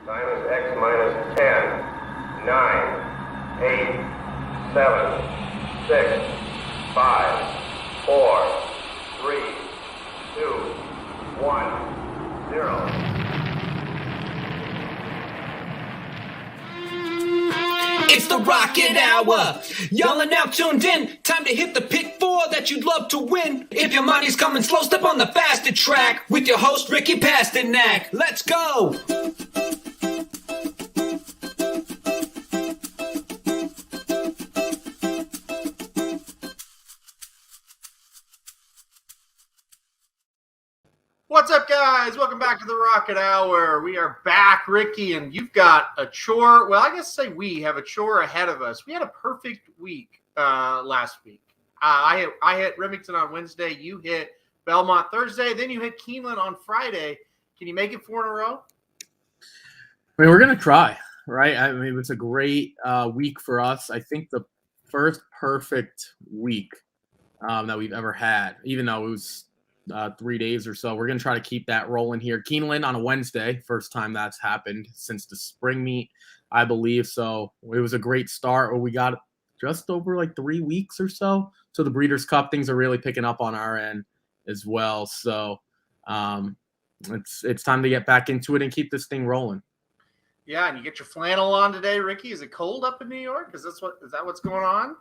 Time is X minus 10, 9, 8, 7, 6, 5, 4, 3, 2, 1, 0. It's the Rocket Hour. Y'all are now tuned in. Time to hit the pick four that you'd love to win. If your money's coming slow, step on the faster track with your host, Ricky Pasternak. Let's go. What's up, guys? Welcome back to the Rocket Hour. We are back, Ricky, and you've got a chore. Well, I guess say we have a chore ahead of us. We had a perfect week last week. I hit Remington on Wednesday. You hit Belmont Thursday. Then you hit Keeneland on Friday. Can you make it 4 in a row? I mean, we're going to try, right? I mean, it's a great week for us. I think the first perfect week that we've ever had, even though it was 3 days or so. We're going to try to keep that rolling here. Keeneland on a Wednesday, first time that's happened since the spring meet, I believe. So it was a great start. We got just over like 3 weeks or so. So the Breeders' Cup, things are really picking up on our end as well. So it's time to get back into it and keep this thing rolling. Yeah, and you get your flannel on today, Ricky. Is it cold up in New York? Is that what's going on?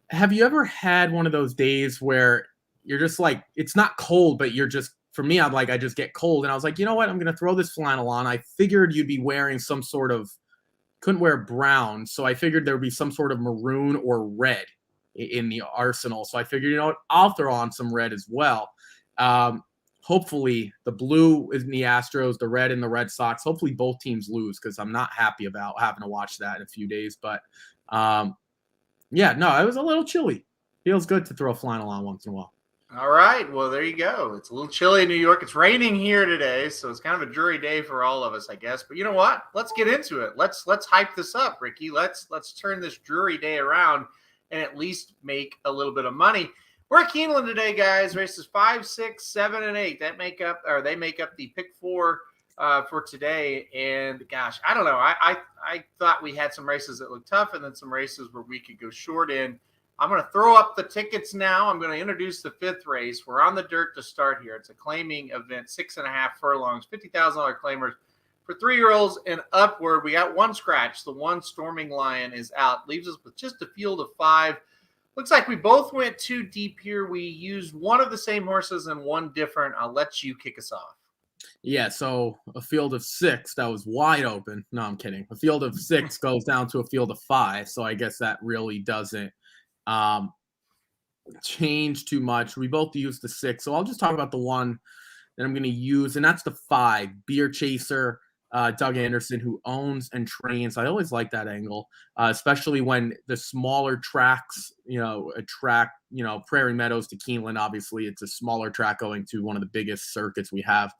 Have you ever had one of those days where you're just like, it's not cold, but you're just, for me, I'm like, I just get cold. And I was like, you know what? I'm going to throw this flannel on. I figured you'd be wearing some sort of, couldn't wear brown. So I figured there would be some sort of maroon or red in the arsenal. So I figured, you know what? I'll throw on some red as well. Hopefully the blue is in the Astros, the red in the Red Sox. Hopefully both teams lose because I'm not happy about having to watch that in a few days. But yeah, no, it was a little chilly. Feels good to throw a flannel on once in a while. All right. Well, there you go. It's a little chilly in New York. It's raining here today, so it's kind of a dreary day for all of us, I guess. But you know what? Let's get into it. Let's hype this up, Ricky. Let's turn this dreary day around and at least make a little bit of money. We're at Keeneland today, guys. Races 5, 6, 7, and 8. They make up the pick four for today. And gosh, I don't know. I thought we had some races that looked tough, and then some races where we could go short in. I'm going to throw up the tickets now. I'm going to introduce the fifth race. We're on the dirt to start here. It's a claiming event, 6.5 furlongs, $50,000 claimers for 3-year-olds and upward. We got one scratch. The one Storming Lion is out. Leaves us with just a field of 5. Looks like we both went too deep here. We used one of the same horses and one different. I'll let you kick us off. Yeah, so a field of 6 that was wide open. No, I'm kidding. A field of 6 goes down to a field of 5. So I guess that really doesn't change too much. We both used the 6, so I'll just talk about the one that I'm going to use, and that's the 5, Beer Chaser, Doug Anderson, who owns and trains. I always like that angle, especially when the smaller tracks, Prairie Meadows to Keeneland. Obviously, it's a smaller track going to one of the biggest circuits we have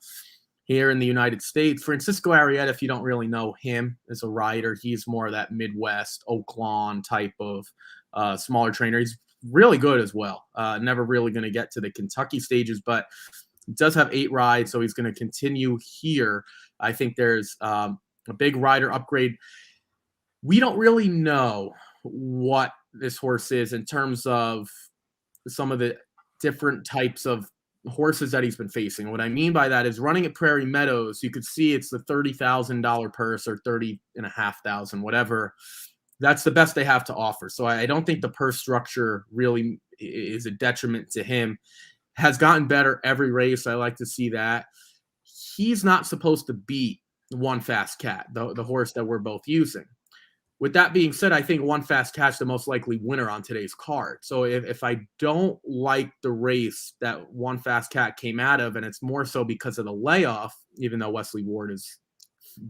here in the United States. Francisco Arrieta, if you don't really know him as a rider, he's more of that Midwest Oaklawn type of smaller trainer. He's really good as well. Never really going to get to the Kentucky stages, but he does have 8 rides, so he's going to continue here. I think there's a big rider upgrade. We don't really know what this horse is in terms of some of the different types of horses that he's been facing. What I mean by that is running at Prairie Meadows, you could see it's the $30,000 purse or $30,500, whatever. That's the best they have to offer. So I don't think the purse structure really is a detriment to him. Has gotten better every race. I like to see that. He's not supposed to beat One Fast Cat, the horse that we're both using. With that being said, I think One Fast Cat's the most likely winner on today's card. So if I don't like the race that One Fast Cat came out of, and it's more so because of the layoff, even though Wesley Ward is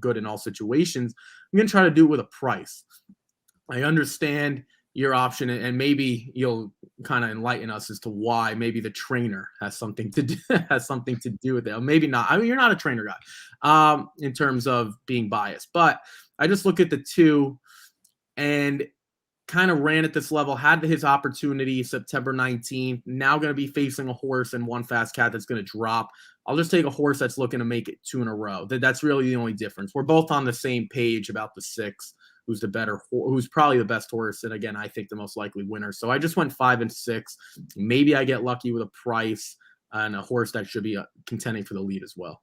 good in all situations, I'm going to try to do it with a price. I understand your option, and maybe you'll kind of enlighten us as to why maybe the trainer has something to do with it. Or maybe not. I mean, you're not a trainer guy in terms of being biased, but I just look at the two and kind of ran at this level, had his opportunity September 19th, now going to be facing a horse and One Fast Cat that's going to drop I'll just take a horse that's looking to make it 2 in a row. That's really the only difference. We're both on the same page about the 6, who's probably the best horse, and again, I think the most likely winner. So I just went 5 and 6. Maybe I get lucky with a price and a horse that should be contending for the lead as well.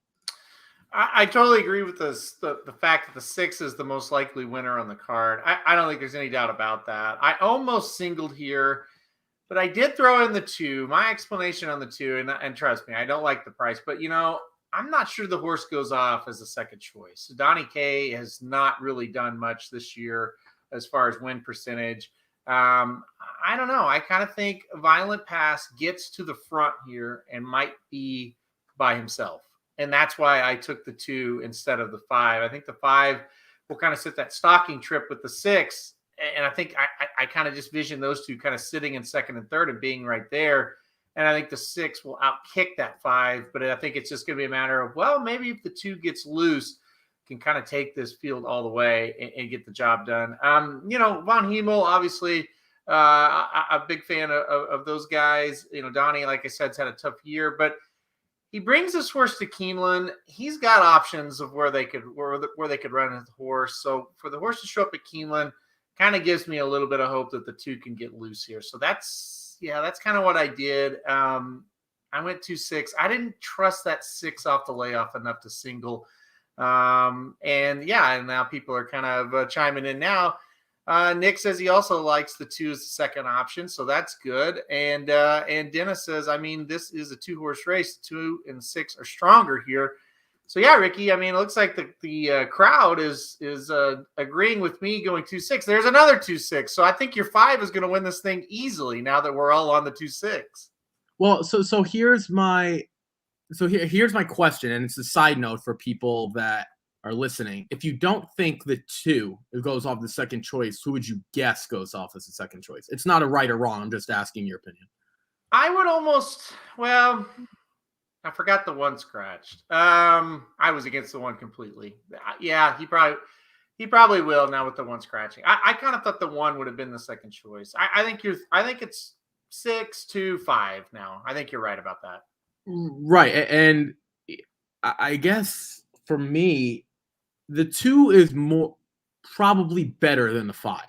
I totally agree with this. The fact that the 6 is the most likely winner on the card. I don't think there's any doubt about that. I almost singled here, but I did throw in the 2. My explanation on the 2, and trust me, I don't like the price, but I'm not sure the horse goes off as a second choice. Donnie K has not really done much this year as far as win percentage. I don't know. I kind of think Violent Pass gets to the front here and might be by himself. And that's why I took the 2 instead of the 5. I think the 5 will kind of sit that stalking trip with the 6. And I think I kind of just vision those 2 kind of sitting in second and third and being right there. And I think the 6 will outkick that 5. But I think it's just going to be a matter of, well, maybe if the 2 gets loose, can kind of take this field all the way and get the job done. Von Hemel, obviously, a big fan of those guys. Donnie, like I said, has had a tough year, but he brings this horse to Keeneland. He's got options of where they could run the horse. So for the horse to show up at Keeneland kind of gives me a little bit of hope that the 2 can get loose here. So that's kind of what I did. I went 2-6. I didn't trust that 6 off the layoff enough to single. And now people are kind of chiming in now. Nick says he also likes the 2 as the second option, so that's good. And Dennis says, this is a 2-horse race. 2 and 6 are stronger here. So yeah, Ricky, it looks like the crowd is agreeing with me going 2-6. There's another 2-6. So I think your 5 is going to win this thing easily now that we're all on the 2-6. Well, so here's my question, and it's a side note for people that are listening. If you don't think the 2 goes off the second choice, who would you guess goes off as the second choice? It's not a right or wrong. I'm just asking your opinion. I would I forgot the 1 scratched. I was against the 1 completely. Yeah, he probably will now with the 1 scratching. I kind of thought the 1 would have been the second choice. I think it's 6-2-5 now. I think you're right about that. Right. And I guess for me, the 2 is probably better than the 5.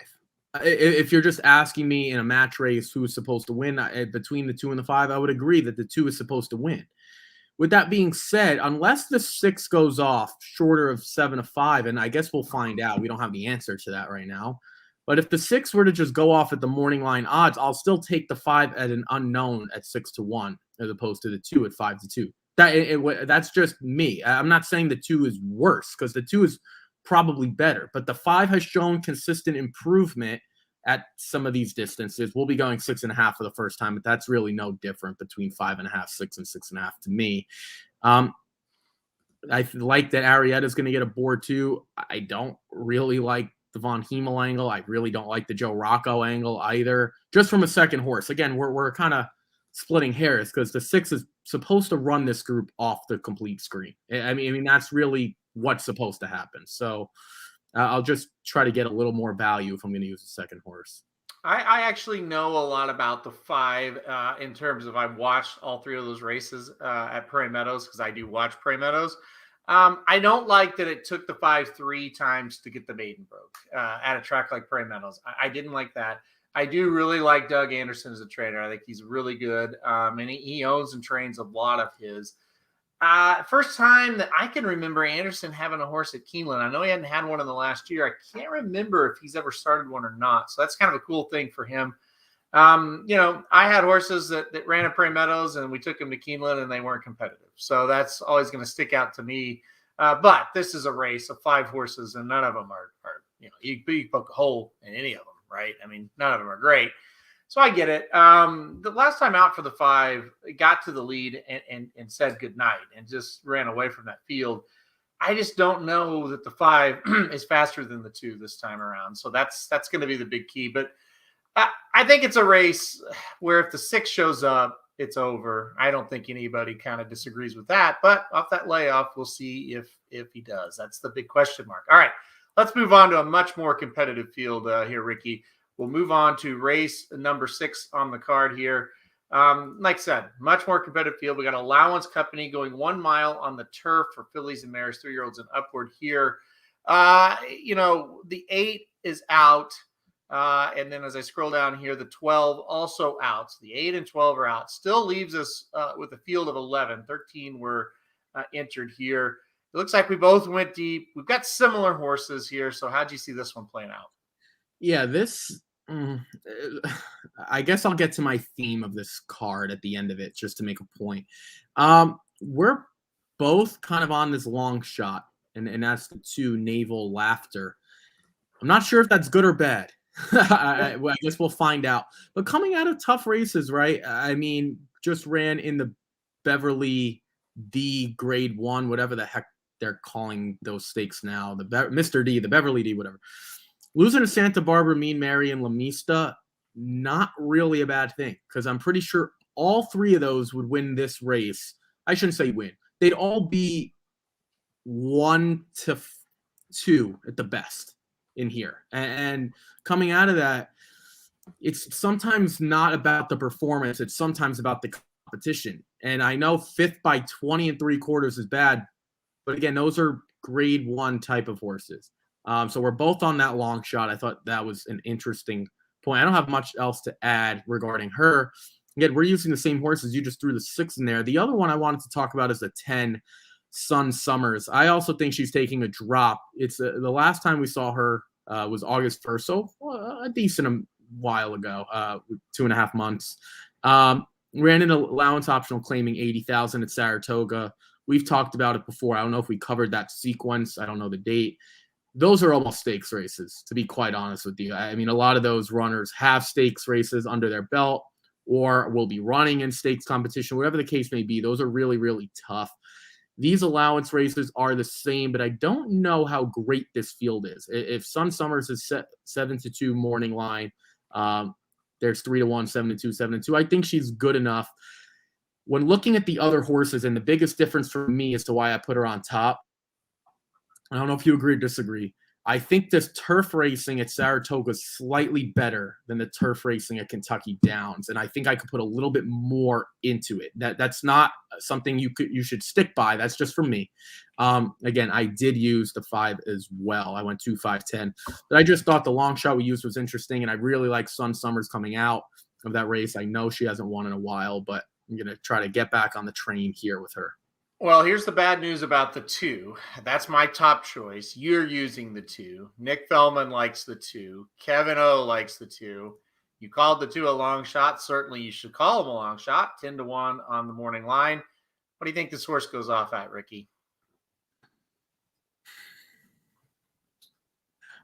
If you're just asking me in a match race who is supposed to win between the 2 and the 5, I would agree that the 2 is supposed to win. With that being said, unless the 6 goes off shorter of 7-5, and I guess we'll find out. We don't have the answer to that right now. But if the 6 were to just go off at the morning line odds, I'll still take the 5 at an unknown at 6-1 as opposed to the 2 at 5-2. That's just me. I'm not saying the 2 is worse because the 2 is probably better, but the 5 has shown consistent improvement at some of these distances. We'll be going 6.5 for the first time, but that's really no different between 5.5, 6, and 6.5 to me. I like that Arietta is going to get a board too. I don't really like the Von Hemel angle. I really don't like the Joe Rocco angle either. Just from a second horse. Again, we're kind of splitting hairs because the 6 is supposed to run this group off the complete screen. I mean that's really what's supposed to happen. So I'll just try to get a little more value if I'm going to use a second horse. I actually know a lot about the 5 in terms of I've watched all 3 of those races at Prairie Meadows because I do watch Prairie Meadows. I don't like that it took the 5 3 times to get the maiden broke at a track like Prairie Meadows. I didn't like that. I do really like Doug Anderson as a trainer. I think he's really good. And he owns and trains a lot of his. First time that I can remember Anderson having a horse at Keeneland. I know he hadn't had one in the last year. I can't remember if he's ever started one or not. So that's kind of a cool thing for him. I had horses that ran at Prairie Meadows and we took them to Keeneland and they weren't competitive. So that's always going to stick out to me. But this is a race of 5 horses and none of them are you poke a hole in any of them, right? I mean, none of them are great. So I get it. The last time out for the 5, got to the lead and said goodnight and just ran away from that field. I just don't know that the 5 is faster than the 2 this time around. So that's going to be the big key. But I think it's a race where if the 6 shows up, it's over. I don't think anybody kind of disagrees with that. But off that layoff, we'll see if he does. That's the big question mark. All right, let's move on to a much more competitive field here, Ricky. We'll move on to race number 6 on the card here. Like I said, much more competitive field. We got Allowance Company going 1 mile on the turf for fillies and mares, 3-year-olds and upward here. The 8 is out. And then as I scroll down here, the 12 also out. So the 8 and 12 are out. Still leaves us with a field of 11. 13 were entered here. It looks like we both went deep. We've got similar horses here. So how'd you see this one playing out? Yeah, I guess I'll get to my theme of this card at the end of it just to make a point. We're both kind of on this long shot, and that's the 2 Naval Laughter. I'm not sure if that's good or bad. I guess we'll find out. But coming out of tough races, right? I mean, just ran in the Beverly D grade 1, whatever the heck they're calling those stakes now. The Mr. D, the Beverly D, whatever. Losing to Santa Barbara, Mean Mary, and Lamista, not really a bad thing, because I'm pretty sure all 3 of those would win this race. I shouldn't say win. They'd all be 1 to 2 at the best in here. And coming out of that, it's sometimes not about the performance. It's sometimes about the competition. And I know 5th by 20 3/4 is bad, but again, those are grade 1 type of horses. So we're both on that long shot. I thought that was an interesting point. I don't have much else to add regarding her. Again, we're using the same horses. You just threw the 6 in there. The other one I wanted to talk about is the 10, Sun Summers. I also think she's taking a drop. It's the last time we saw her was August 1st, so a decent while ago, 2.5 months. Ran an allowance optional claiming 80,000 at Saratoga. We've talked about it before. I don't know if we covered that sequence. I don't know the date. Those are almost stakes races, to be quite honest with you. I mean, a lot of those runners have stakes races under their belt or will be running in stakes competition, whatever the case may be. Those are really, really tough. These allowance races are the same, but I don't know how great this field is. If Sun Summers is 7-2 morning line, there's 3-1, 7-2, 7-2. I think she's good enough. When looking at the other horses, and the biggest difference for me as to why I put her on top, I don't know if you agree or disagree. I think this turf racing at Saratoga is slightly better than the turf racing at Kentucky Downs, and I think I could put a little bit more into it. That's not something you should stick by. That's just for me. Again, I did use the 5 as well. I went 2, 5, 10, but I just thought the long shot we used was interesting, and I really like Sun Summers coming out of that race. I know she hasn't won in a while, but I'm gonna try to get back on the train here with her. Well, here's the bad news about the 2. That's my top choice. You're using the 2. Nick Feldman likes the 2. Kevin O likes the 2. You called the 2 a long shot. Certainly you should call them a long shot. 10-1 on the morning line. What do you think this horse goes off at, Ricky?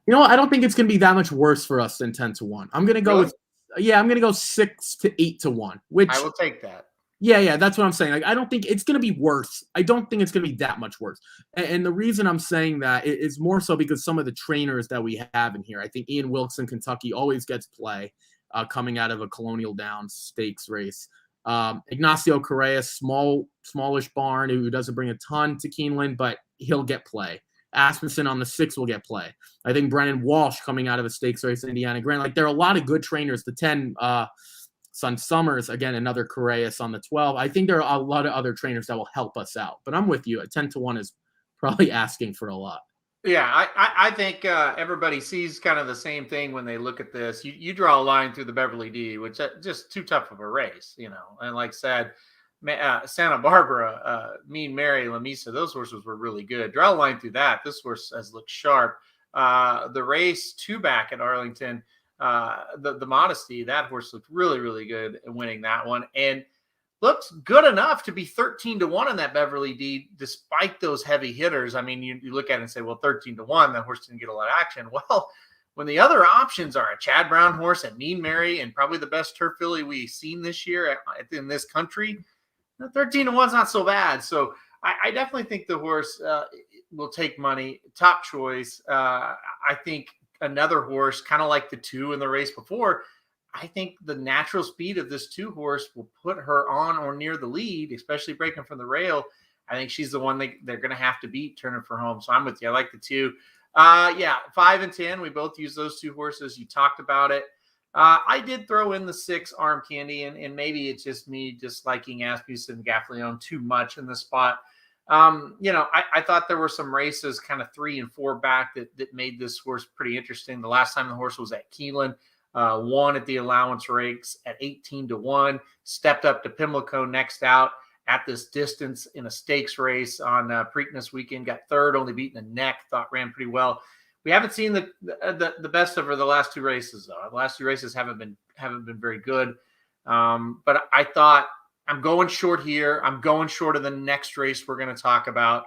You know what? I don't think it's going to be that much worse for us than 10-1. I'm going to go with, I'm going to go 6 to 8-1, which I will take that. Yeah, that's what I'm saying. Like, I don't think it's going to be worse. I don't think it's going to be that much worse. And the reason I'm saying that is more so because some of the trainers that we have in here, I think Ian Wilkes in Kentucky always gets play coming out of a Colonial Downs stakes race. Ignacio Correa, smallish barn who doesn't bring a ton to Keeneland, but he'll get play. Asmussen on the 6 will get play. I think Brennan Walsh coming out of a stakes race, Indiana Grant. Like, there are a lot of good trainers. The 10, Sun Summers, again, another Correas on the 12. I think there are a lot of other trainers that will help us out. But I'm with you. A 10-1 is probably asking for a lot. Yeah, I think everybody sees kind of the same thing when they look at this. You draw a line through the Beverly D, which is just too tough of a race, you know. And like I said, Santa Barbara, Mean Mary, Lamisa, those horses were really good. Draw a line through that. This horse has looked sharp. The race 2 back at Arlington, the Modesty, that horse looked really, really good in winning that one, and looks good enough to be 13-1 in that Beverly D, despite those heavy hitters. I mean, you look at it and say, well, 13-1, that horse didn't get a lot of action. Well, when the other options are a Chad Brown horse and Mean Mary, and probably the best turf filly we've seen this year in this country, 13-1 is not so bad. So I definitely think the horse will take money. Top choice. I think another horse, kind of like the 2 in the race before, I think the natural speed of this 2 horse will put her on or near the lead, especially breaking from the rail. I think she's the one they're going to have to beat turning for home. So I'm with you. I like the 2. 5 and 10. We both use those 2 horses. You talked about it. I did throw in the 6 Arm Candy, and maybe it's just me disliking Asmussen Gaffalione too much in the spot. I thought there were some races kind of 3 and 4 back that made this horse pretty interesting. The last time the horse was at Keeneland, won at the allowance race at 18-1, stepped up to Pimlico next out at this distance in a stakes race on Preakness weekend, got third, only beaten the neck, thought ran pretty well. We haven't seen the best of her the last 2 races, though. The last 2 races haven't been very good. But I thought I'm going short here. I'm going short of the next race we're going to talk about.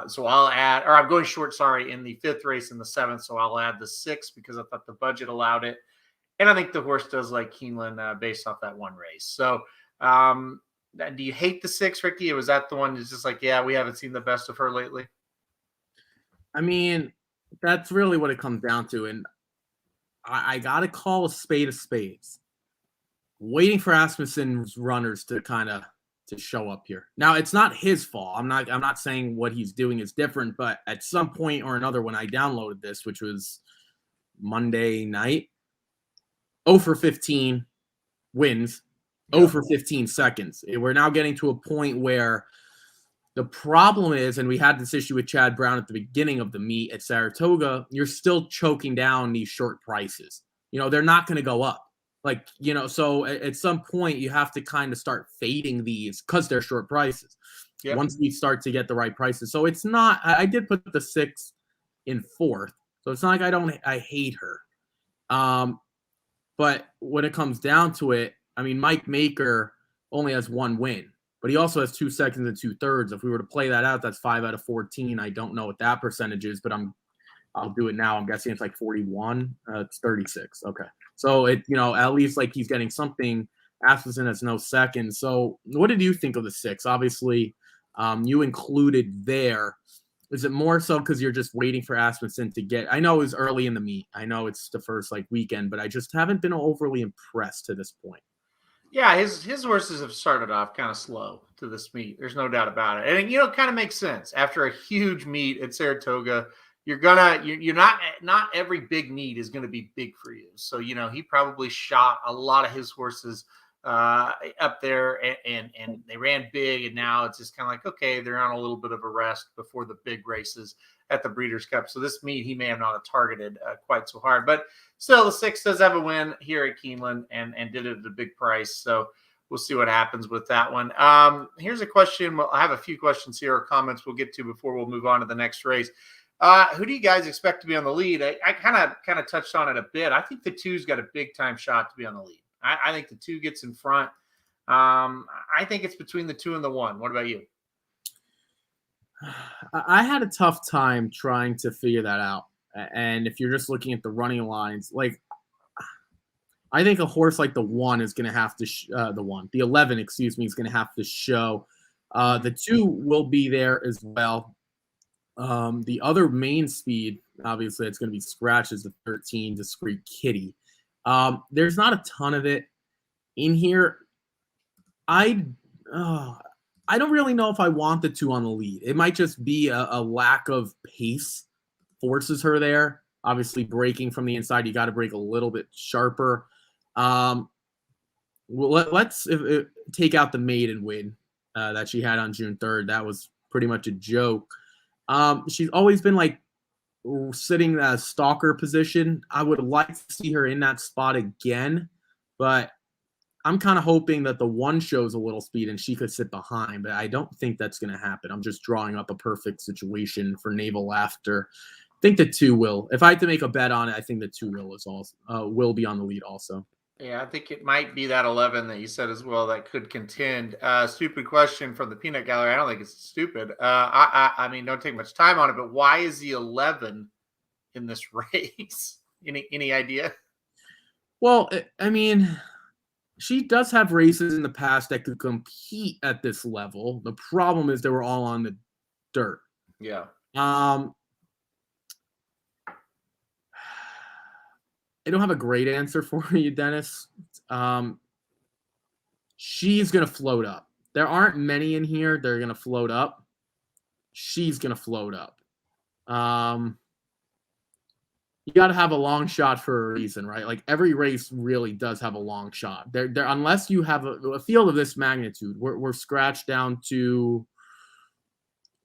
So I'll add, or I'm going short, sorry, in the 5th race and the 7th. So I'll add the 6 because I thought the budget allowed it. And I think the horse does like Keeneland based off that one race. So do you hate the 6, Ricky? Or was that the one that's just like, yeah, we haven't seen the best of her lately? I mean, that's really what it comes down to. And I got to call a spade of spades. Waiting for Asmussen's runners to show up here. Now, it's not his fault. I'm not saying what he's doing is different, but at some point or another, when I downloaded this, which was Monday night, 0 for 15 wins, 0 for 15 seconds. We're now getting to a point where the problem is, and we had this issue with Chad Brown at the beginning of the meet at Saratoga, you're still choking down these short prices. They're not going to go up. So at some point you have to kind of start fading these because they're short prices. Yep. Once we start to get the right prices. So it's not, I did put the 6 in 4th. So it's not like I hate her. But when it comes down to it, I mean, Mike Maker only has 1 win, but he also has 2 seconds and 2/3. If we were to play that out, that's 5 out of 14. I don't know what that percentage is, but I'll do it now. I'm guessing it's like 41. It's 36. Okay. So at least like he's getting something. Asmussen has no seconds. So what did you think of the 6? Obviously, you included there. Is it more so because you're just waiting for Asmussen to get? I know it was early in the meet. I know it's the first weekend, but I just haven't been overly impressed to this point. Yeah, his horses have started off kind of slow to this meet. There's no doubt about it, and it kind of makes sense after a huge meet at Saratoga. You're not every big meet is going to be big for you. So he probably shot a lot of his horses up there, and they ran big, and now it's just kind of like, okay, they're on a little bit of a rest before the big races at the Breeders' Cup. So this meet he may have not targeted quite so hard, but still the 6 does have a win here at Keeneland and did it at a big price. So we'll see what happens with that one. Here's a question. Well, I have a few questions here or comments we'll get to before we'll move on to the next race. Who do you guys expect to be on the lead? I kind of touched on it a bit. I think the 2's got a big time shot to be on the lead. I think the 2 gets in front. I think it's between the 2 and the 1. What about you? I had a tough time trying to figure that out. And if you're just looking at the running lines, I think a horse like the 1 is going to have to the 11, excuse me, is going to have to show. The 2 will be there as well. The other main speed, obviously, it's going to be Scratch, is the 13 Discreet Kitty. There's not a ton of it in here. I don't really know if I want the 2 on the lead. It might just be a lack of pace forces her there. Obviously, breaking from the inside, you got to break a little bit sharper. Let's take out the maiden win that she had on June 3rd. That was pretty much a joke. She's always been sitting in a stalker position. I would like to see her in that spot again, but I'm kind of hoping that the 1 shows a little speed and she could sit behind, but I don't think that's going to happen. I'm just drawing up a perfect situation for Naval Laughter. I think the 2 will. If I had to make a bet on it, I think the 2 will be on the lead also. Yeah, I think it might be that 11 that you said as well that could contend. Stupid question from the Peanut Gallery. I don't think it's stupid. I mean, don't take much time on it, but why is the 11 in this race? Any idea? Well, I mean, she does have races in the past that could compete at this level. The problem is they were all on the dirt. Yeah. I don't have a great answer for you, Dennis. She's going to float up. There aren't many in here. They're going to float up. She's going to float up. you got to have a long shot for a reason, right? Like every race really does have a long shot. There, unless you have a field of this magnitude, we're scratched down to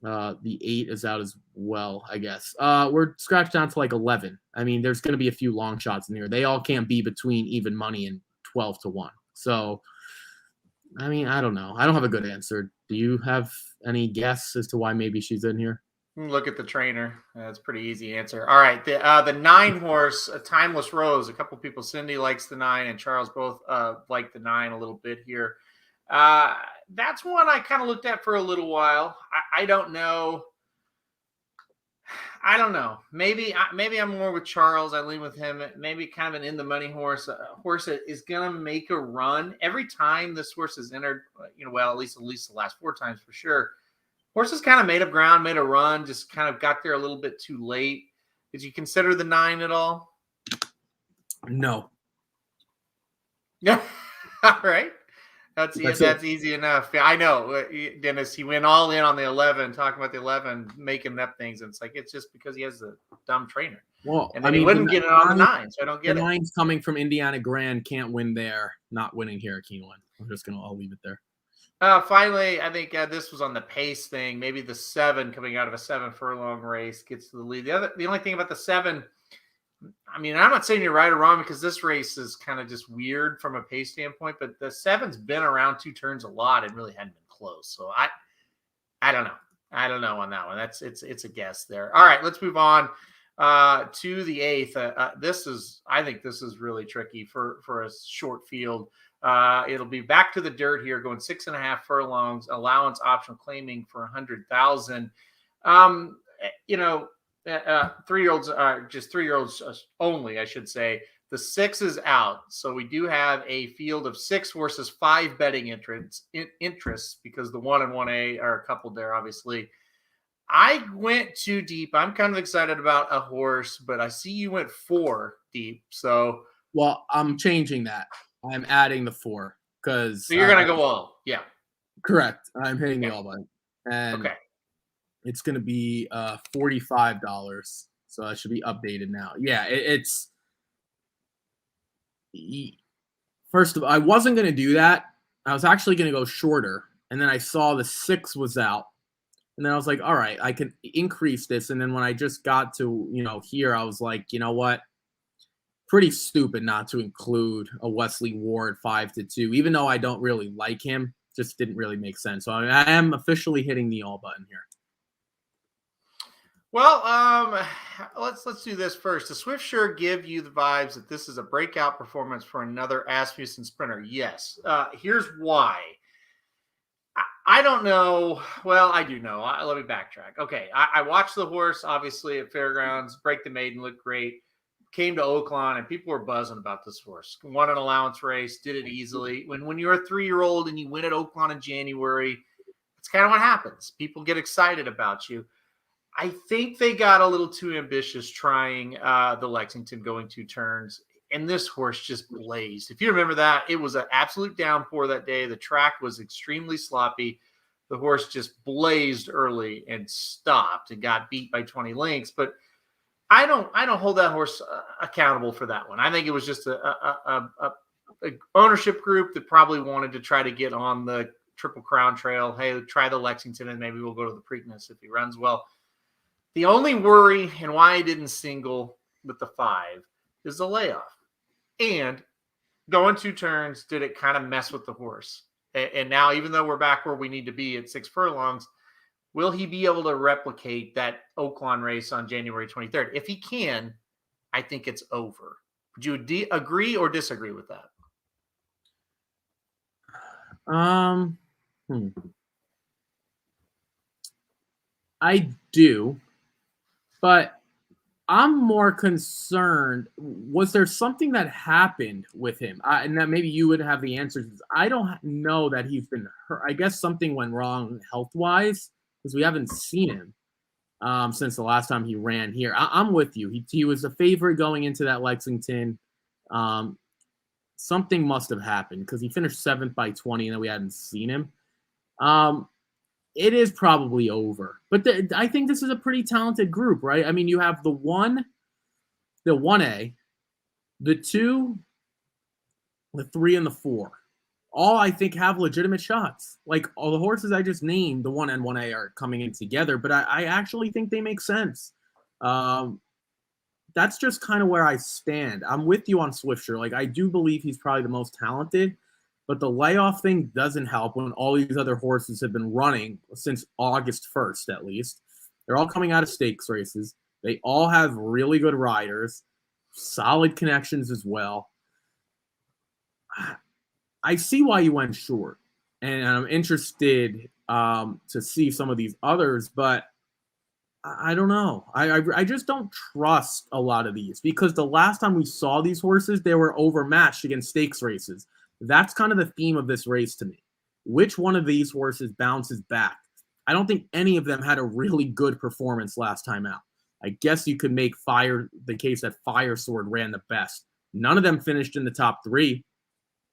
the 8 is out as well, I guess. We're scratched down to like 11. I mean, there's going to be a few long shots in here. They all can't be between even money and 12-1. So, I mean, I don't know. I don't have a good answer. Do you have any guess as to why maybe she's in here? Look at the trainer. That's a pretty easy answer. All right, the 9 horse, Timeless Rose. A couple people, Cindy likes the 9, and Charles both like the 9 a little bit here. That's one I kind of looked at for a little while. I don't know. I don't know. Maybe I'm more with Charles. I lean with him. Maybe kind of an in the money horse. A horse that is gonna make a run every time this horse is entered. Well, at least the last 4 times for sure. Horse has kind of made up ground, made a run, just kind of got there a little bit too late. Did you consider the 9 at all? No. Yeah. All right. That's easy enough. I know, Dennis. He went all in on the 11, talking about the 11, making up things, and it's like it's just because he has a dumb trainer. Well, and then he wouldn't get it on the 9, so I don't get it. The 9's coming from Indiana Grand, can't win there, not winning here at Keeneland. I'll leave it there. Finally, I think this was on the pace thing. Maybe the 7 coming out of a 7 furlong race gets to the lead. The only thing about the 7. I mean, I'm not saying you're right or wrong because this race is kind of just weird from a pace standpoint, but the 7's been around 2 turns a lot and really hadn't been close. So I don't know. I don't know on that one. It's a guess there. All right, let's move on to the 8th. I think this is really tricky for a short field. It'll be back to the dirt here, going 6.5 furlongs, allowance optional claiming for 100,000. 3-year-olds are just 3-year-olds only, I should say. The 6 is out. So we do have a field of 6 horses, 5 betting interests because the 1 and 1A are coupled there, obviously. I went too deep. I'm kind of excited about a horse, but I see you went 4 deep. So, well, I'm changing that. I'm adding the 4 because. So you're going to go all, yeah. Correct. I'm hitting the all button. And okay. It's going to be $45. So that should be updated now. Yeah, it's first of all, I wasn't going to do that. I was actually going to go shorter. And then I saw the 6 was out. And then I was like, all right, I can increase this. And then when I just got to, here, I was like, you know what? Pretty stupid not to include a Wesley Ward 5-2, even though I don't really like him. Just didn't really make sense. So I am officially hitting the all button here. Well, let's do this first. Does Swift Sure give you the vibes that this is a breakout performance for another Asmussen sprinter? Yes. Here's why. I don't know. Well, I do know. Let me backtrack. Okay, I watched the horse, obviously, at Fairgrounds. Break the Maiden looked great. Came to Oaklawn, and people were buzzing about this horse. Won an allowance race, did it easily. When you're a 3-year-old and you win at Oaklawn in January, it's kind of what happens. People get excited about you. I think they got a little too ambitious trying the Lexington going 2 turns, and this horse just blazed. If you remember that, it was an absolute downpour that day. The track was extremely sloppy. The horse just blazed early and stopped and got beat by 20 lengths. But I don't hold that horse accountable for that one. I think it was just a ownership group that probably wanted to try to get on the Triple Crown Trail. Hey, try the Lexington, and maybe we'll go to the Preakness if he runs well. The only worry and why I didn't single with the 5 is the layoff. And going 2 turns, did it kind of mess with the horse? And now, even though we're back where we need to be at 6 furlongs, will he be able to replicate that Oaklawn race on January 23rd? If he can, I think it's over. Would you agree or disagree with that? I do. But I'm more concerned. Was there something that happened with him? And that maybe you would have the answers. I don't know that he's been hurt. I guess something went wrong health-wise because we haven't seen him since the last time he ran here. I'm with you. He was a favorite going into that Lexington. Something must have happened because he finished 7th by 20 and then we hadn't seen him. It is probably over. But I think this is a pretty talented group, right? I mean, you have the 1 the 1A, the 2, the 3, and the 4, all I think have legitimate shots. Like all the horses I just named, the 1 and 1A are coming in together, but I actually think they make sense. That's just kind of where I stand. I'm with you on Swiftsure. Like I do believe he's probably the most talented, but the layoff thing doesn't help when all these other horses have been running since August 1st, at least. They're all coming out of stakes races. They all have really good riders, solid connections as well. I see why you went short, and I'm interested to see some of these others, but I don't know. I just don't trust a lot of these because the last time we saw these horses, they were overmatched against stakes races. That's kind of the theme of this race to me. Which one of these horses bounces back? I don't think any of them had a really good performance last time out. I guess you could make the case that Fire Sword ran the best. None of them finished in the top 3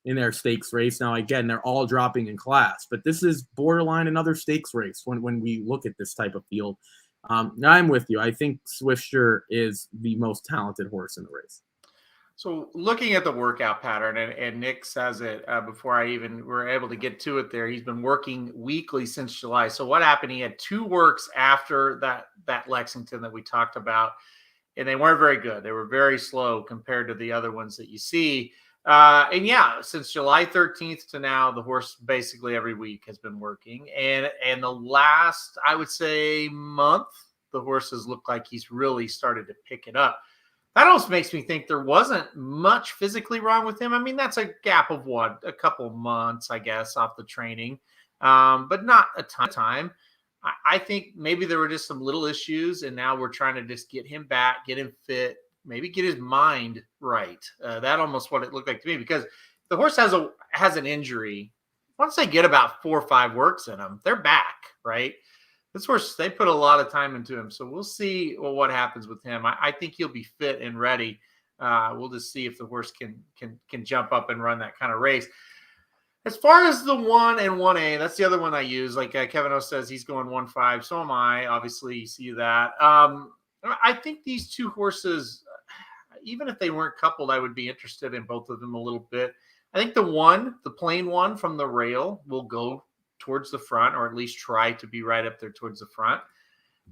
in their stakes race. Now, again, they're all dropping in class, but this is borderline another stakes race when we look at this type of field. I'm with you. I think Swiftsure is the most talented horse in the race. So looking at the workout pattern, and Nick says it before I even were able to get to it there, he's been working weekly since July. So what happened? He had 2 works after that Lexington that we talked about, and they weren't very good. They were very slow compared to the other ones that you see. And yeah, since July 13th to now, the horse basically every week has been working. And the last, I would say, month, the horse has looked like he's really started to pick it up. That also makes me think there wasn't much physically wrong with him. I mean, that's a gap of a couple months, I guess, off the training, but not a ton of time. I think maybe there were just some little issues, and now we're trying to just get him back, get him fit, maybe get his mind right. That almost what it looked like to me, because the horse has an injury. Once they get about 4 or 5 works in him, they're back, right? This horse, they put a lot of time into him. So we'll see what happens with him. I think he'll be fit and ready. We'll just see if the horse can jump up and run that kind of race. As far as the 1 and 1A, that's the other one I use. Like Kevin O says, he's going 1-5. So am I. Obviously, you see that. I think these 2 horses, even if they weren't coupled, I would be interested in both of them a little bit. I think the plain one from the rail will go towards the front, or at least try to be right up there towards the front.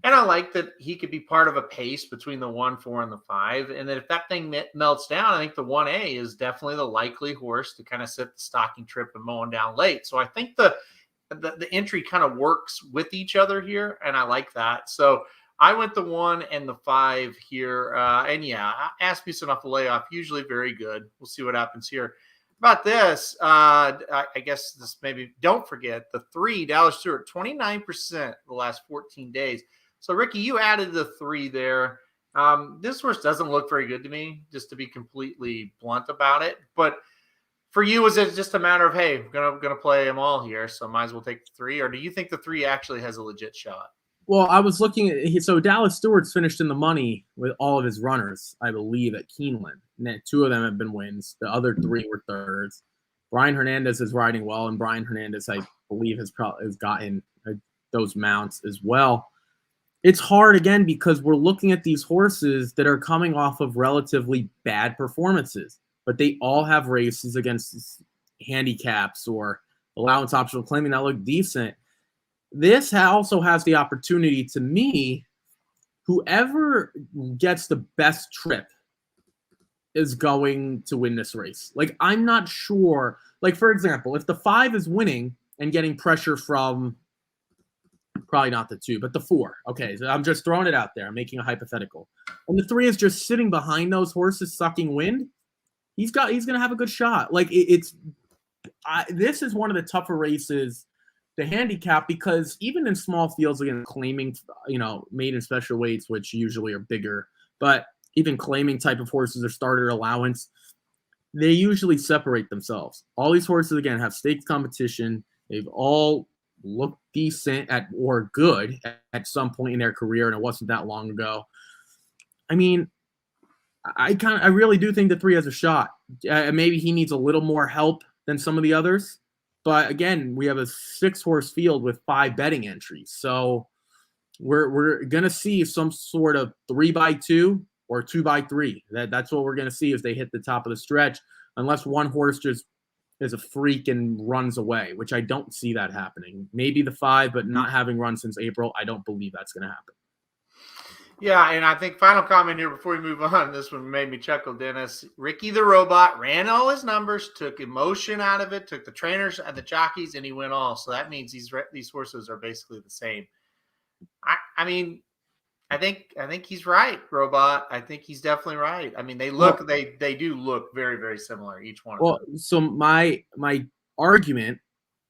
And I like that he could be part of a pace between the 1, 4, and the 5. And then if that thing melts down, I think the 1A is definitely the likely horse to kind of sit the stocking trip and mow him down late. So I think the entry kind of works with each other here, and I like that. So I went the 1 and the 5 here. And yeah, Asmussen off the layoff, usually very good. We'll see what happens here. About this, I guess this maybe don't forget the 3, Dallas Stewart, 29% the last 14 days. So Ricky, you added the 3 there. This horse doesn't look very good to me, just to be completely blunt about it. But for you, is it just a matter of, hey, we're gonna play them all here, so might as well take the 3, or do you think the 3 actually has a legit shot? Well, I was looking at so Dallas Stewart's finished in the money with all of his runners, I believe, at Keeneland. And 2 of them have been wins. The other 3 were thirds. Brian Hernandez is riding well, and Brian Hernandez, I believe, has gotten those mounts as well. It's hard again because we're looking at these horses that are coming off of relatively bad performances, but they all have races against handicaps or allowance optional claiming that look decent. This also has the opportunity, to me, whoever gets the best trip is going to win this race. Like, I'm not sure. Like, for example, if the 5 is winning and getting pressure from probably not the 2, but the 4. Okay, so I'm just throwing it out there. I'm making a hypothetical. And the 3 is just sitting behind those horses sucking wind. He's going to have a good shot. Like, this is one of the tougher races to handicap, because even in small fields, again, claiming, made in special weights, which usually are bigger, but even claiming type of horses or starter allowance, they usually separate themselves. All these horses, again, have stakes competition. They've all looked decent or good at some point in their career, and it wasn't that long ago. I mean, I really do think the 3 has a shot. Maybe he needs a little more help than some of the others. But again, we have a 6-horse field with 5 betting entries. So we're going to see some sort of 3x2 or 2x3. That's what we're going to see as they hit the top of the stretch, unless one horse just is a freak and runs away, which I don't see that happening. Maybe the 5, but not having run since April, I don't believe that's going to happen. Yeah, and I think final comment here before we move on. This one made me chuckle, Dennis. Ricky the Robot ran all his numbers, took emotion out of it, took the trainers and the jockeys, and he went all. So that means these horses are basically the same. I mean, I think he's right, Robot. I think he's definitely right. I mean, they do look very, very similar, each one. Well, so my argument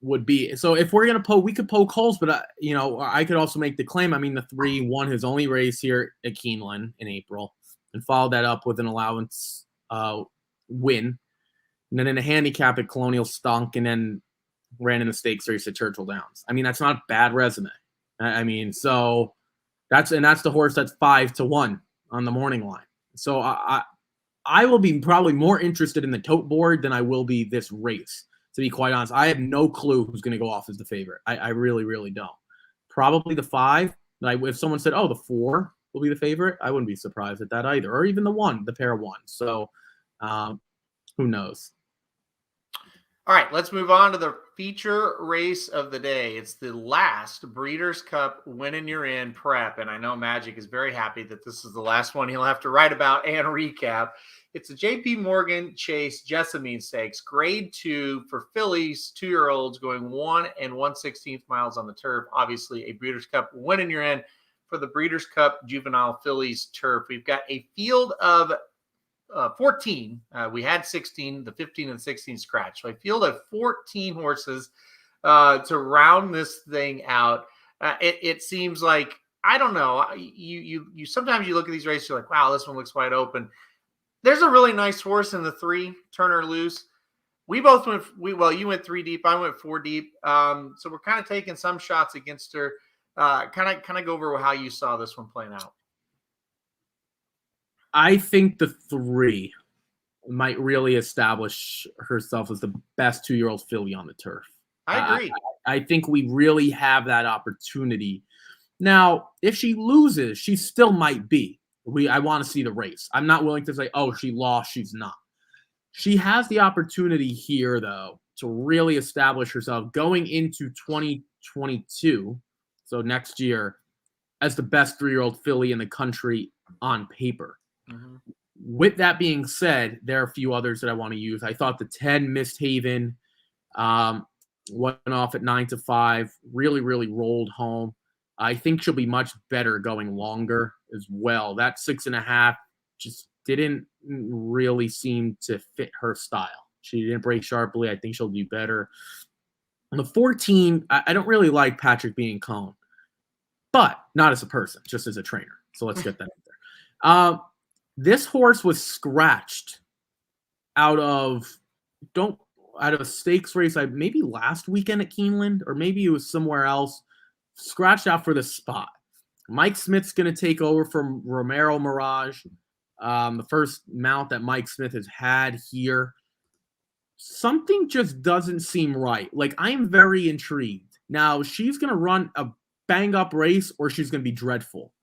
would be, so if we're gonna we could poke holes, but I could also make the claim. I mean, the 3 won his only race here at Keeneland in April, and followed that up with an allowance win, and then in a handicap at Colonial stunk, and then ran in the stakes race at Churchill Downs. I mean, that's not a bad resume. I mean, so that's the horse that's 5-1 on the morning line. So I will be probably more interested in the tote board than I will be this race. To be quite honest, I have no clue who's going to go off as the favorite. I really, really don't. Probably the 5. If someone said, "Oh, the 4 will be the favorite," I wouldn't be surprised at that either. Or even the 1, the pair of 1. So, who knows? All right, let's move on to the feature race of the day. It's the last Breeders' Cup Winning You're In prep, and I know Magic is very happy that this is the last one he'll have to write about and recap. It's a J.P. Morgan Chase Jessamine Stakes, Grade 2 for fillies, 2-year-olds going 1 1/16 miles on the turf. Obviously, a Breeders' Cup Winning You're In for the Breeders' Cup Juvenile Fillies turf. We've got a field of 14. We had 16, the 15 and 16 scratch. So a field of 14 horses to round this thing out. It seems like, I don't know. You sometimes you look at these races, you're like, wow, this one looks wide open. There's a really nice horse in the 3, Turner Loose. We both went. You went 3 deep. I went 4 deep. So we're kind of taking some shots against her. Kind of go over how you saw this one playing out. I think the 3 might really establish herself as the best 2-year-old filly on the turf. I agree. I think we really have that opportunity. Now, if she loses, she still might be. I want to see the race. I'm not willing to say, oh, she lost, she's not. She has the opportunity here, though, to really establish herself going into 2022, so next year, as the best 3-year-old filly in the country on paper. Mm-hmm. With that being said, there are a few others that I want to use. I thought the 10 Mist Haven went off at 9-5, really, really rolled home. I think she'll be much better going longer as well. That 6.5 just didn't really seem to fit her style. She didn't break sharply. I think she'll do better. On the 14, I don't really like Patrick being Cone, but not as a person, just as a trainer. So let's get that out there. This horse was scratched out of a stakes race, maybe last weekend at Keeneland, or maybe it was somewhere else. Scratched out for the spot. Mike Smith's going to take over from Romero Mirage, the first mount that Mike Smith has had here. Something just doesn't seem right. Like, I am very intrigued. Now, she's going to run a bang-up race, or she's going to be dreadful.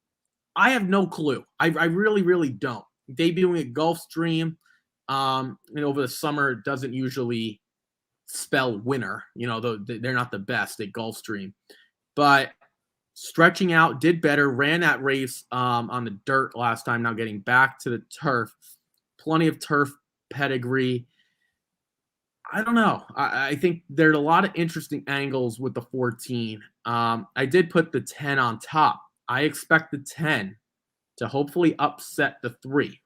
I have no clue. I really, really don't. Debuting at Gulfstream over the summer doesn't usually spell winner. They're not the best at Gulfstream. But stretching out, did better, ran that race on the dirt last time, now getting back to the turf. Plenty of turf pedigree. I don't know. I think there's a lot of interesting angles with the 14. I did put the 10 on top. I expect the 10 to hopefully upset the 3.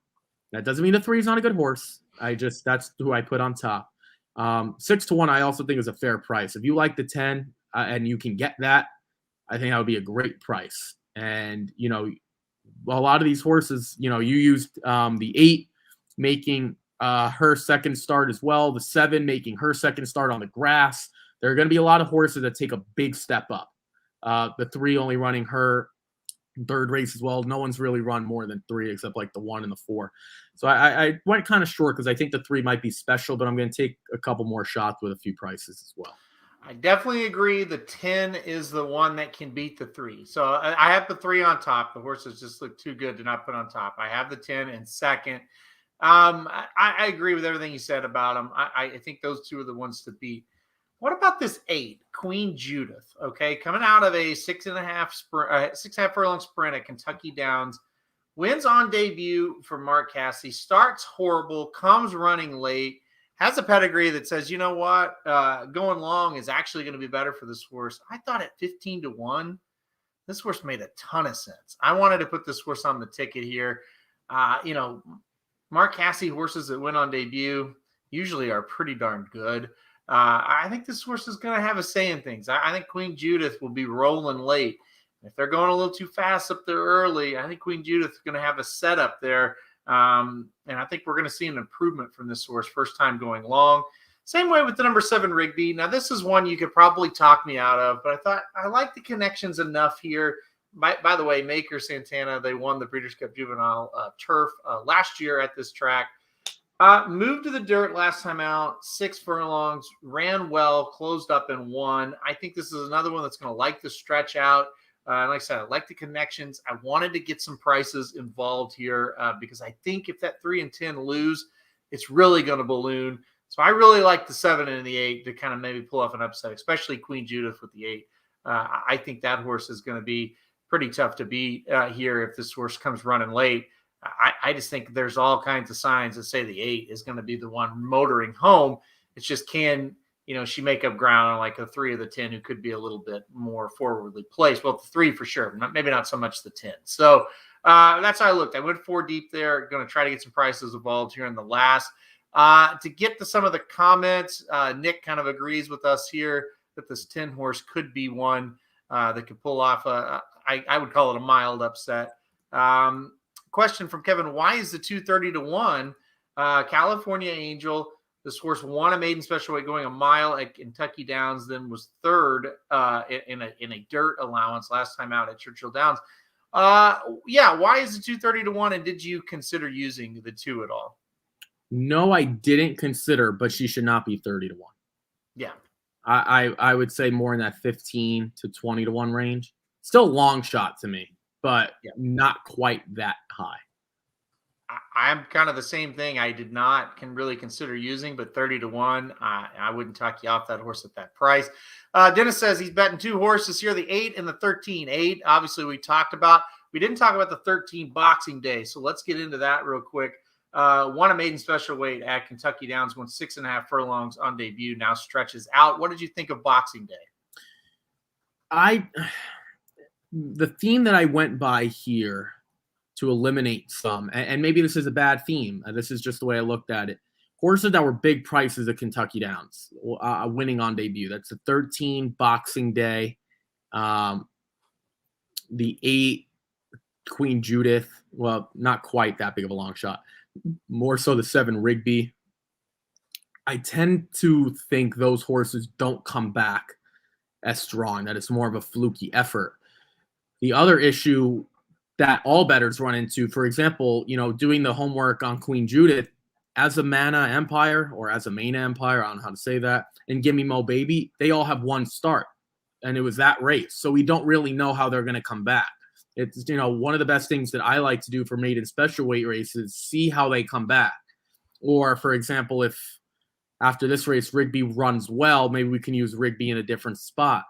That doesn't mean the 3 is not a good horse. That's who I put on top. 6-1, I also think is a fair price. If you like the 10 and you can get that, I think that would be a great price. And, a lot of these horses, you used the 8 making her second start as well, the 7 making her second start on the grass. There are going to be a lot of horses that take a big step up. The 3 only running her third race as well. No one's really run more than 3 except like the 1 and the 4. So I went kind of short because I think the 3 might be special, but I'm going to take a couple more shots with a few prices as well. I definitely agree. The 10 is the one that can beat the 3. So I have the 3 on top. The horses just look too good to not put on top. I have the 10 in second. I agree with everything you said about them. I think those two are the ones to beat. What about this 8, Queen Judith? Okay, coming out of a 6.5 furlong sprint at Kentucky Downs, wins on debut for Mark Casse, starts horrible, comes running late, has a pedigree that says, you know what, going long is actually going to be better for this horse. I thought at 15-1, this horse made a ton of sense. I wanted to put this horse on the ticket here. Mark Casse horses that win on debut usually are pretty darn good. I think this horse is going to have a say in things. I think Queen Judith will be rolling late. If they're going a little too fast up there early, I think Queen Judith is going to have a setup there. And I think we're going to see an improvement from this horse first time going long. Same way with the number 7 Rigby. Now, this is one you could probably talk me out of, but I thought I like the connections enough here. By the way, Maker Santana, they won the Breeders' Cup Juvenile Turf last year at this track. Moved to the dirt last time out, 6 furlongs, ran well, closed up and won. I think this is another one that's going to like the stretch out. And like I said, I like the connections. I wanted to get some prices involved here because I think if that 3 and 10 lose, it's really going to balloon. So I really like the 7 and the 8 to kind of maybe pull off an upset, especially Queen Judith with the 8. I think that horse is going to be pretty tough to beat here if this horse comes running late. I just think there's all kinds of signs that say the 8 is going to be the one motoring home. It's just she make up ground on like the 3 or the 10 who could be a little bit more forwardly placed. Well, the 3 for sure, maybe not so much the 10. So that's how I looked. I went 4 deep there. Going to try to get some prices involved here in the last. To get to some of the comments, Nick kind of agrees with us here that this 10 horse could be one that could pull off I would call it a mild upset. Question from Kevin: why is the 230-1 California Angel? This horse won a maiden special weight going a mile at Kentucky Downs, then was third in a dirt allowance last time out at Churchill Downs. Why is the 230-1? And did you consider using the 2 at all? No, I didn't consider, but she should not be 30-1. Yeah, I would say more in that 15 to 20-1 range. Still a long shot to me, but not quite that high. I'm kind of the same thing. I did not really consider using, but 30-1, I wouldn't talk you off that horse at that price. Dennis says he's betting 2 horses here, the 8 and the 13. 8, obviously, we talked about. We didn't talk about the 13 Boxing Day, so let's get into that real quick. Won a maiden special weight at Kentucky Downs, won 6.5 furlongs on debut, now stretches out. What did you think of Boxing Day? The theme that I went by here to eliminate some, and maybe this is a bad theme. This is just the way I looked at it. Horses that were big prices at Kentucky Downs, winning on debut. That's the 13 Boxing Day, the 8 Queen Judith. Well, not quite that big of a long shot. More so the 7 Rigby. I tend to think those horses don't come back as strong, that it's more of a fluky effort. The other issue that all bettors run into, for example, doing the homework on Queen Judith as a Mana Empire or as a Main Empire, I don't know how to say that, and Gimme Mo Baby, they all have one start, and it was that race. So we don't really know how they're going to come back. It's, one of the best things that I like to do for maiden special weight races, see how they come back. Or, for example, if after this race Rigby runs well, maybe we can use Rigby in a different spot.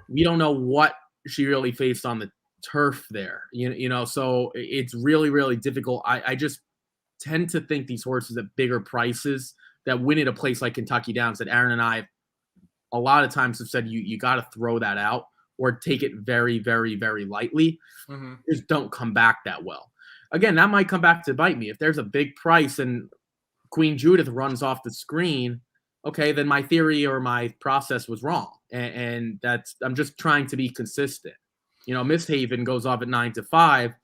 We don't know what she really faced on the turf there, so it's really, really difficult. I just tend to think these horses at bigger prices that win at a place like Kentucky Downs, that Aaron and I a lot of times have said you got to throw that out or take it very, very, very lightly. Just don't come back that well. Again, that might come back to bite me. If there's a big price and Queen Judith runs off the screen, okay, then my theory or my process was wrong. And that's, I'm just trying to be consistent. Miss Haven goes off at 9-5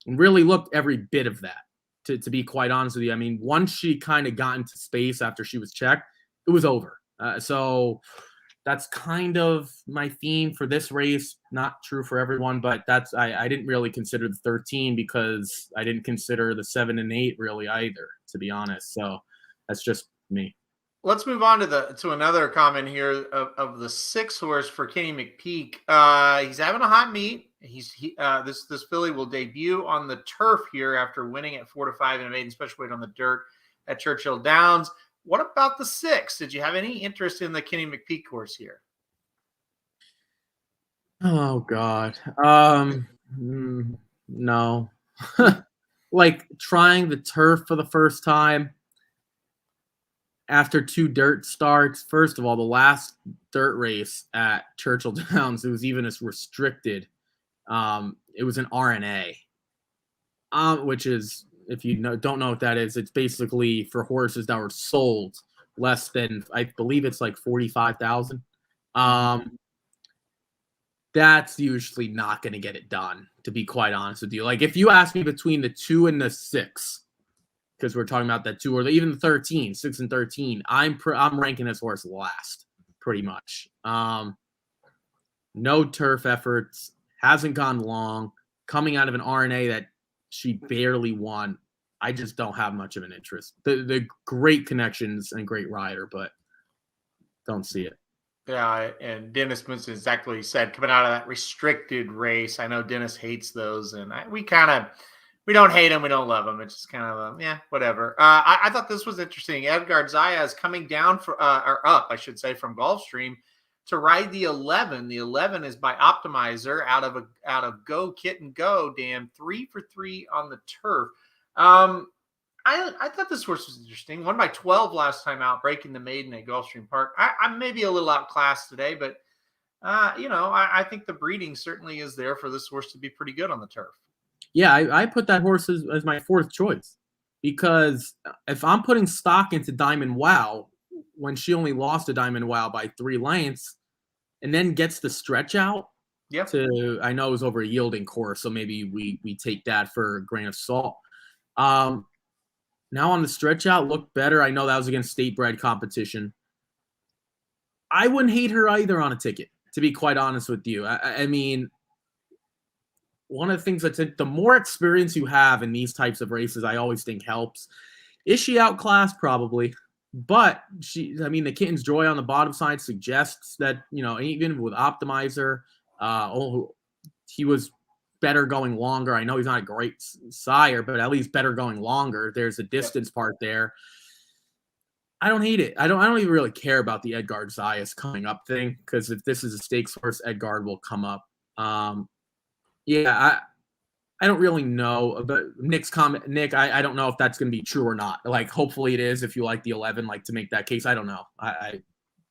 and really looked every bit of that, to be quite honest with you. I mean, once she kind of got into space after she was checked, it was over. So that's kind of my theme for this race. Not true for everyone, but I didn't really consider the 13 because I didn't consider the 7 and 8 really either, to be honest. So that's just me. let's move on to another comment here of the 6 horse for Kenny McPeak. He's having a hot meet. This filly will debut on the turf here after winning at 4-5 in a maiden special weight on the dirt at Churchill Downs. What about the 6? Did you have any interest in the Kenny McPeak horse here? Oh God. No. Like trying the turf for the first time after 2 dirt starts. First of all, the last dirt race at Churchill Downs, it was even as restricted. It was an RNA, which is, if you don't know what that is, it's basically for horses that were sold less than, I believe it's like 45,000. That's usually not going to get it done, to be quite honest with you. Like if you ask me between the 2 and the 6, because we're talking about that 2 or even the 13, 6 and 13, I'm ranking this horse last, pretty much. No turf efforts, hasn't gone long, coming out of an RNA that she barely won. I just don't have much of an interest. The great connections and great rider, but don't see it. Yeah, and Dennis mentioned exactly what he said. Coming out of that restricted race, I know Dennis hates those, and we don't hate him, we don't love him. It's just kind of whatever. I thought this was interesting. Edgar Zaya is coming down or up, I should say, from Gulfstream to ride the 11. The 11 is by Optimizer out of Go Kitten Go. Dan, 3 for 3 on the turf. I thought this horse was interesting. Won by 12 last time out, breaking the maiden at Gulfstream Park. I'm maybe a little outclassed today, but I think the breeding certainly is there for this horse to be pretty good on the turf. Yeah, I put that horse as my 4th choice, because if I'm putting stock into Diamond Wow, when she only lost to Diamond Wow by 3 lengths, and then gets the stretch out, I know it was over a yielding course, so maybe we take that for a grain of salt. Now on the stretch out, looked better. I know that was against state bred competition. I wouldn't hate her either on a ticket, to be quite honest with you. I mean, one of the things the more experience you have in these types of races, I always think helps. Is she outclassed? Probably. But the Kitten's Joy on the bottom side suggests that, even with Optimizer, he was better going longer. I know he's not a great sire, but at least better going longer. There's a distance part there. I don't hate it. I don't even really care about the Edgar Zayas coming up thing, because if this is a stakes horse, Edgar will come up. I don't really know. But Nick's comment, Nick, I don't know if that's going to be true or not. Like, hopefully it is if you like the 11, like to make that case. I don't know. I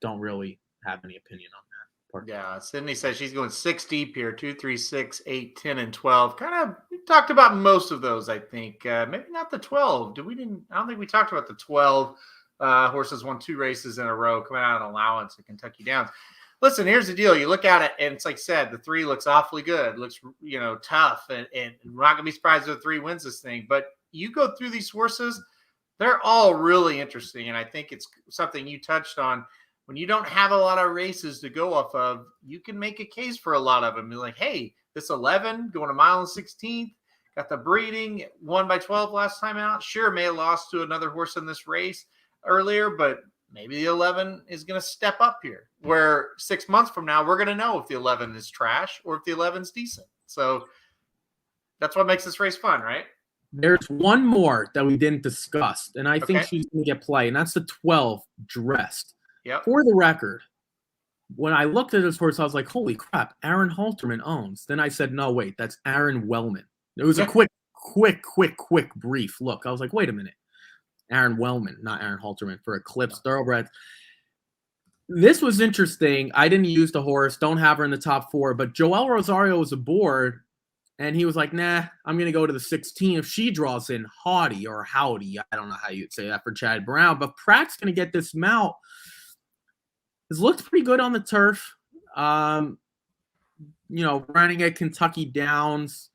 don't really have any opinion on that part. Yeah, Sydney says she's going 6 deep here, 2, 3, 6, 8, 10, and 12. Kind of talked about most of those, I think. Maybe not the 12. I don't think we talked about the 12. Horses won 2 races in a row coming out of an allowance at Kentucky Downs. Listen, here's the deal. You look at it, and it's like I said, the 3 looks awfully good. Looks, tough, and we're not going to be surprised if the 3 wins this thing. But you go through these horses, they're all really interesting, and I think it's something you touched on. When you don't have a lot of races to go off of, you can make a case for a lot of them. You're like, hey, this 11 going a mile and 16th, got the breeding, won by 12 last time out. Sure, may have lost to another horse in this race earlier, but maybe the 11 is going to step up here, where 6 months from now, we're going to know if the 11 is trash or if the 11 is decent. So that's what makes this race fun, right? There's one more that we didn't discuss, and I think she's going to get play, and that's the 12 Dressed. Yep. For the record, when I looked at this horse, I was like, holy crap, Aaron Halterman owns. Then I said, no, wait, that's Aaron Wellman. It was a quick brief look. I was like, wait a minute. Aaron Wellman, not Aaron Halterman, for Eclipse Thoroughbreds. This was interesting. I didn't use the horse, don't have her in the top 4, but Joel Rosario was aboard, and he was like, nah, I'm going to go to the 16 if she draws in Howdy or Howdy. I don't know how you'd say that for Chad Brown, but Pratt's going to get this mount. It's looked pretty good on the turf. Running at Kentucky Downs.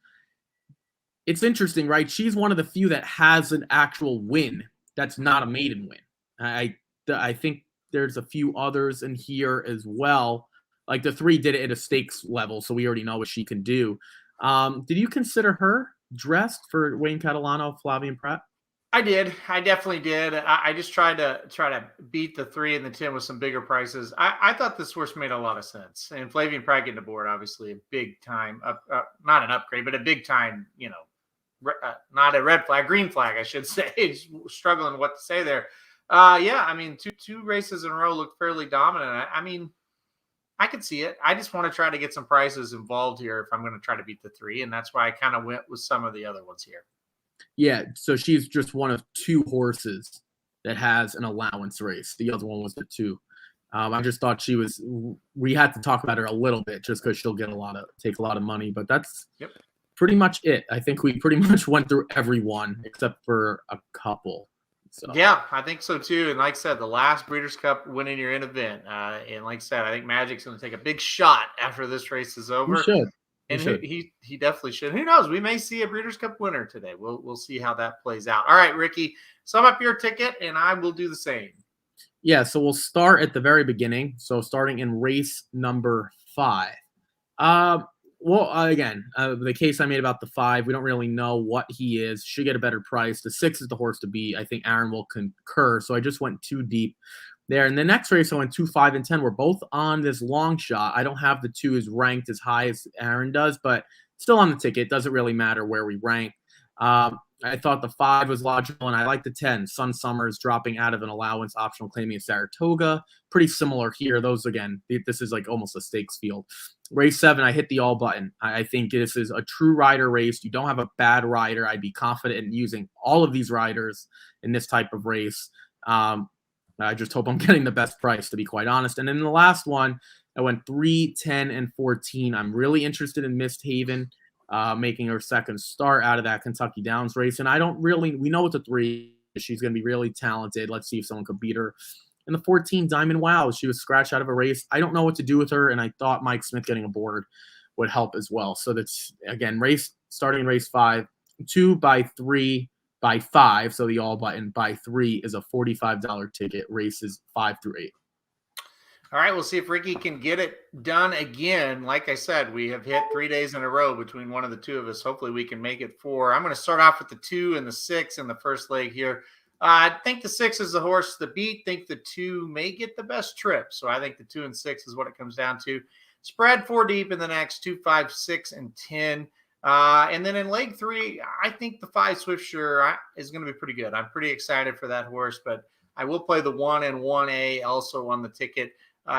It's interesting, right? She's one of the few that has an actual win that's not a maiden win. I think there's a few others in here as well. Like the 3 did it at a stakes level, so we already know what she can do. Did you consider her Dressed for Wayne Catalano, Flavian Pratt? I did. I definitely did. I just tried to beat the 3 and the 10 with some bigger prices. I thought this horse made a lot of sense. And Flavian Pratt getting aboard, obviously a big time not an upgrade, but a big time, not a red flag, green flag, I should say. Struggling what to say there. Yeah, I mean, two races in a row looked fairly dominant. I mean, I could see it. I just want to try to get some prices involved here if I'm going to try to beat the 3, and that's why I kind of went with some of the other ones here. Yeah, so she's just one of 2 horses that has an allowance race. The other one was the 2. I just thought we had to talk about her a little bit just because she'll take a lot of money, but that's pretty much it. I think we pretty much went through everyone except for a couple. So. Yeah, I think so too. And like I said, the last Breeders' Cup winning your in event. And like I said, I think Magic's going to take a big shot after this race is over. He should. And he definitely should. Who knows? We may see a Breeders' Cup winner today. We'll see how that plays out. All right, Ricky, sum up your ticket, and I will do the same. Yeah, so we'll start at the very beginning. So starting in race number 5. Again, the case I made about the 5, we don't really know what he is. Should get a better price. The 6 is the horse to beat. I think Aaron will concur. So I just went too deep there. And the next race, I went 2, 5, and 10. We're both on this long shot. I don't have the 2 as ranked as high as Aaron does, but still on the ticket. Doesn't really matter where we rank. I thought the 5 was logical, and I like the 10. Sun Summers dropping out of an allowance, optional claiming a Saratoga. Pretty similar here. Those, again, this is like almost a stakes field. Race 7, I hit the all button. I think this is a true rider race. You don't have a bad rider. I'd be confident in using all of these riders in this type of race. I just hope I'm getting the best price, to be quite honest. And then the last one, I went 3, 10, and 14. I'm really interested in Mist Haven. Making her second start out of that Kentucky Downs race. And we know what the 3 is. She's going to be really talented. Let's see if someone could beat her. And the 14, Diamond Wow, she was scratched out of a race. I don't know what to do with her, and I thought Mike Smith getting aboard would help as well. So that's, again, starting in race 5, 2 by 3 by 5, so the all button by 3 is a $45 ticket, races 5 through 8. All right, we'll see if Ricky can get it done again. Like I said, we have hit 3 days in a row between one of the 2 of us. Hopefully we can make it 4. I'm going to start off with the 2 and the 6 in the first leg here. I think the 6 is the horse to beat. Think the 2 may get the best trip. So I think the 2 and 6 is what it comes down to. Spread 4 deep in the next 2, 5, 6, and 10. And then in leg 3, I think the 5 Swiftsure is going to be pretty good. I'm pretty excited for that horse, but I will play the 1 and 1A also on the ticket.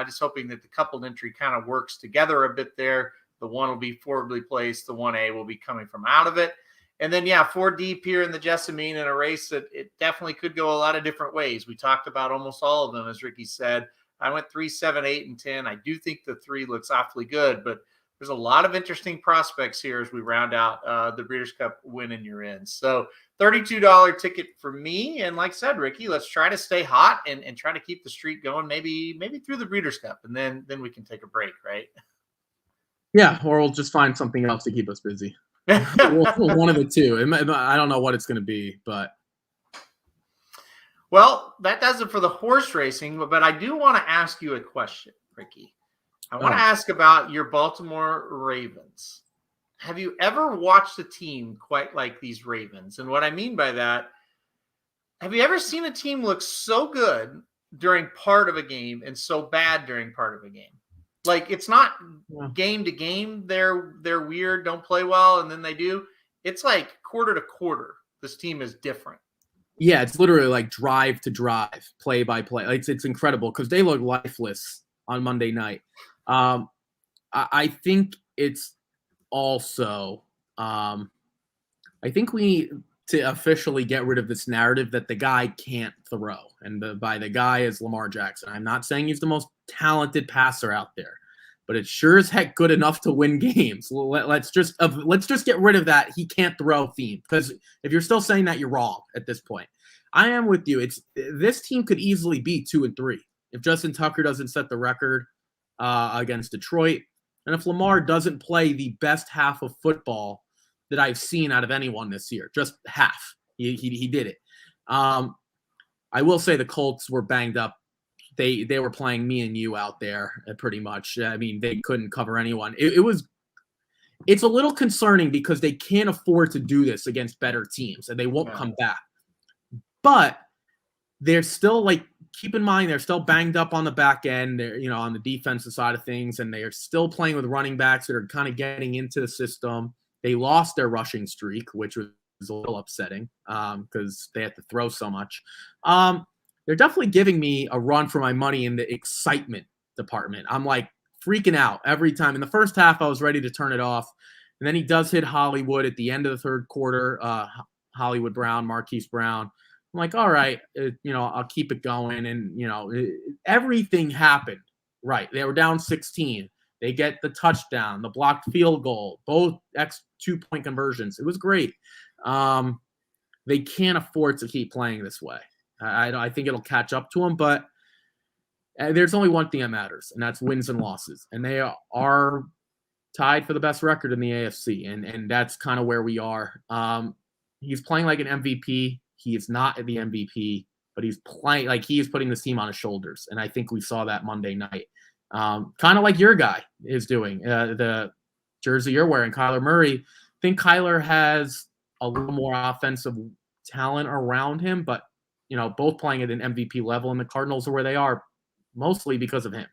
Just hoping that the coupled entry kind of works together a bit there. The 1 will be forwardly placed. The 1A will be coming from out of it. And then, 4 deep here in the Jessamine in a race that it definitely could go a lot of different ways. We talked about almost all of them, as Ricky said. I went 3, 7, 8, and 10. I do think the 3 looks awfully good, but there's a lot of interesting prospects here as we round out the Breeders' Cup win in your end. So $32 ticket for me. And like I said, Ricky, let's try to stay hot and try to keep the streak going, maybe through the Breeders' Cup, and then we can take a break, right? Yeah, or we'll just find something else to keep us busy. One of the 2. I don't know what it's going to be, but. Well, that does it for the horse racing, but I do want to ask you a question, Ricky. I want to ask about your Baltimore Ravens. Have you ever watched a team quite like these Ravens? And what I mean by that, have you ever seen a team look so good during part of a game and so bad during part of a game? Like, it's not game to game. They're weird, don't play well, and then they do. It's like quarter to quarter. This team is different. Yeah, it's literally like drive to drive, play by play. It's incredible because they look lifeless on Monday night. I think it's also I think we need to officially get rid of this narrative that the guy can't throw, and by the guy is Lamar Jackson. I'm not saying he's the most talented passer out there, but it's sure as heck good enough to win games. Let's just get rid of that he can't throw theme, because if you're still saying that, you're wrong at this point. I am with you. This team could easily be 2-3 if Justin Tucker doesn't set the record against Detroit, and if Lamar doesn't play the best half of football that I've seen out of anyone this year, just half. He did it. I will say the Colts were banged up. They were playing me and you out there pretty much. I mean, they couldn't cover anyone. It's a little concerning because they can't afford to do this against better teams, and they won't come back. but they're still like, keep in mind, they're still banged up on the back end. They're, on the defensive side of things, and they are still playing with running backs that are kind of getting into the system. They lost their rushing streak, which was a little upsetting because they had to throw so much. They're definitely giving me a run for my money in the excitement department. I'm like freaking out every time. In the first half, I was ready to turn it off. And then he does hit Hollywood at the end of the third quarter. Hollywood Brown, Marquise Brown. I'm like, all right, I'll keep it going. And, everything happened. Right. They were down 16. They get the touchdown, the blocked field goal, both 2-point conversions. It was great. They can't afford to keep playing this way. I think it'll catch up to them, but there's only one thing that matters, and that's wins and losses. And they are tied for the best record in the AFC, and that's kind of where we are. He's playing like an MVP. He is not the MVP, but he's playing like he is putting this team on his shoulders, and I think we saw that Monday night. Kind of like your guy is doing, the jersey you're wearing, Kyler Murray. I think Kyler has a little more offensive talent around him, but, both playing at an MVP level, and the Cardinals are where they are mostly because of him.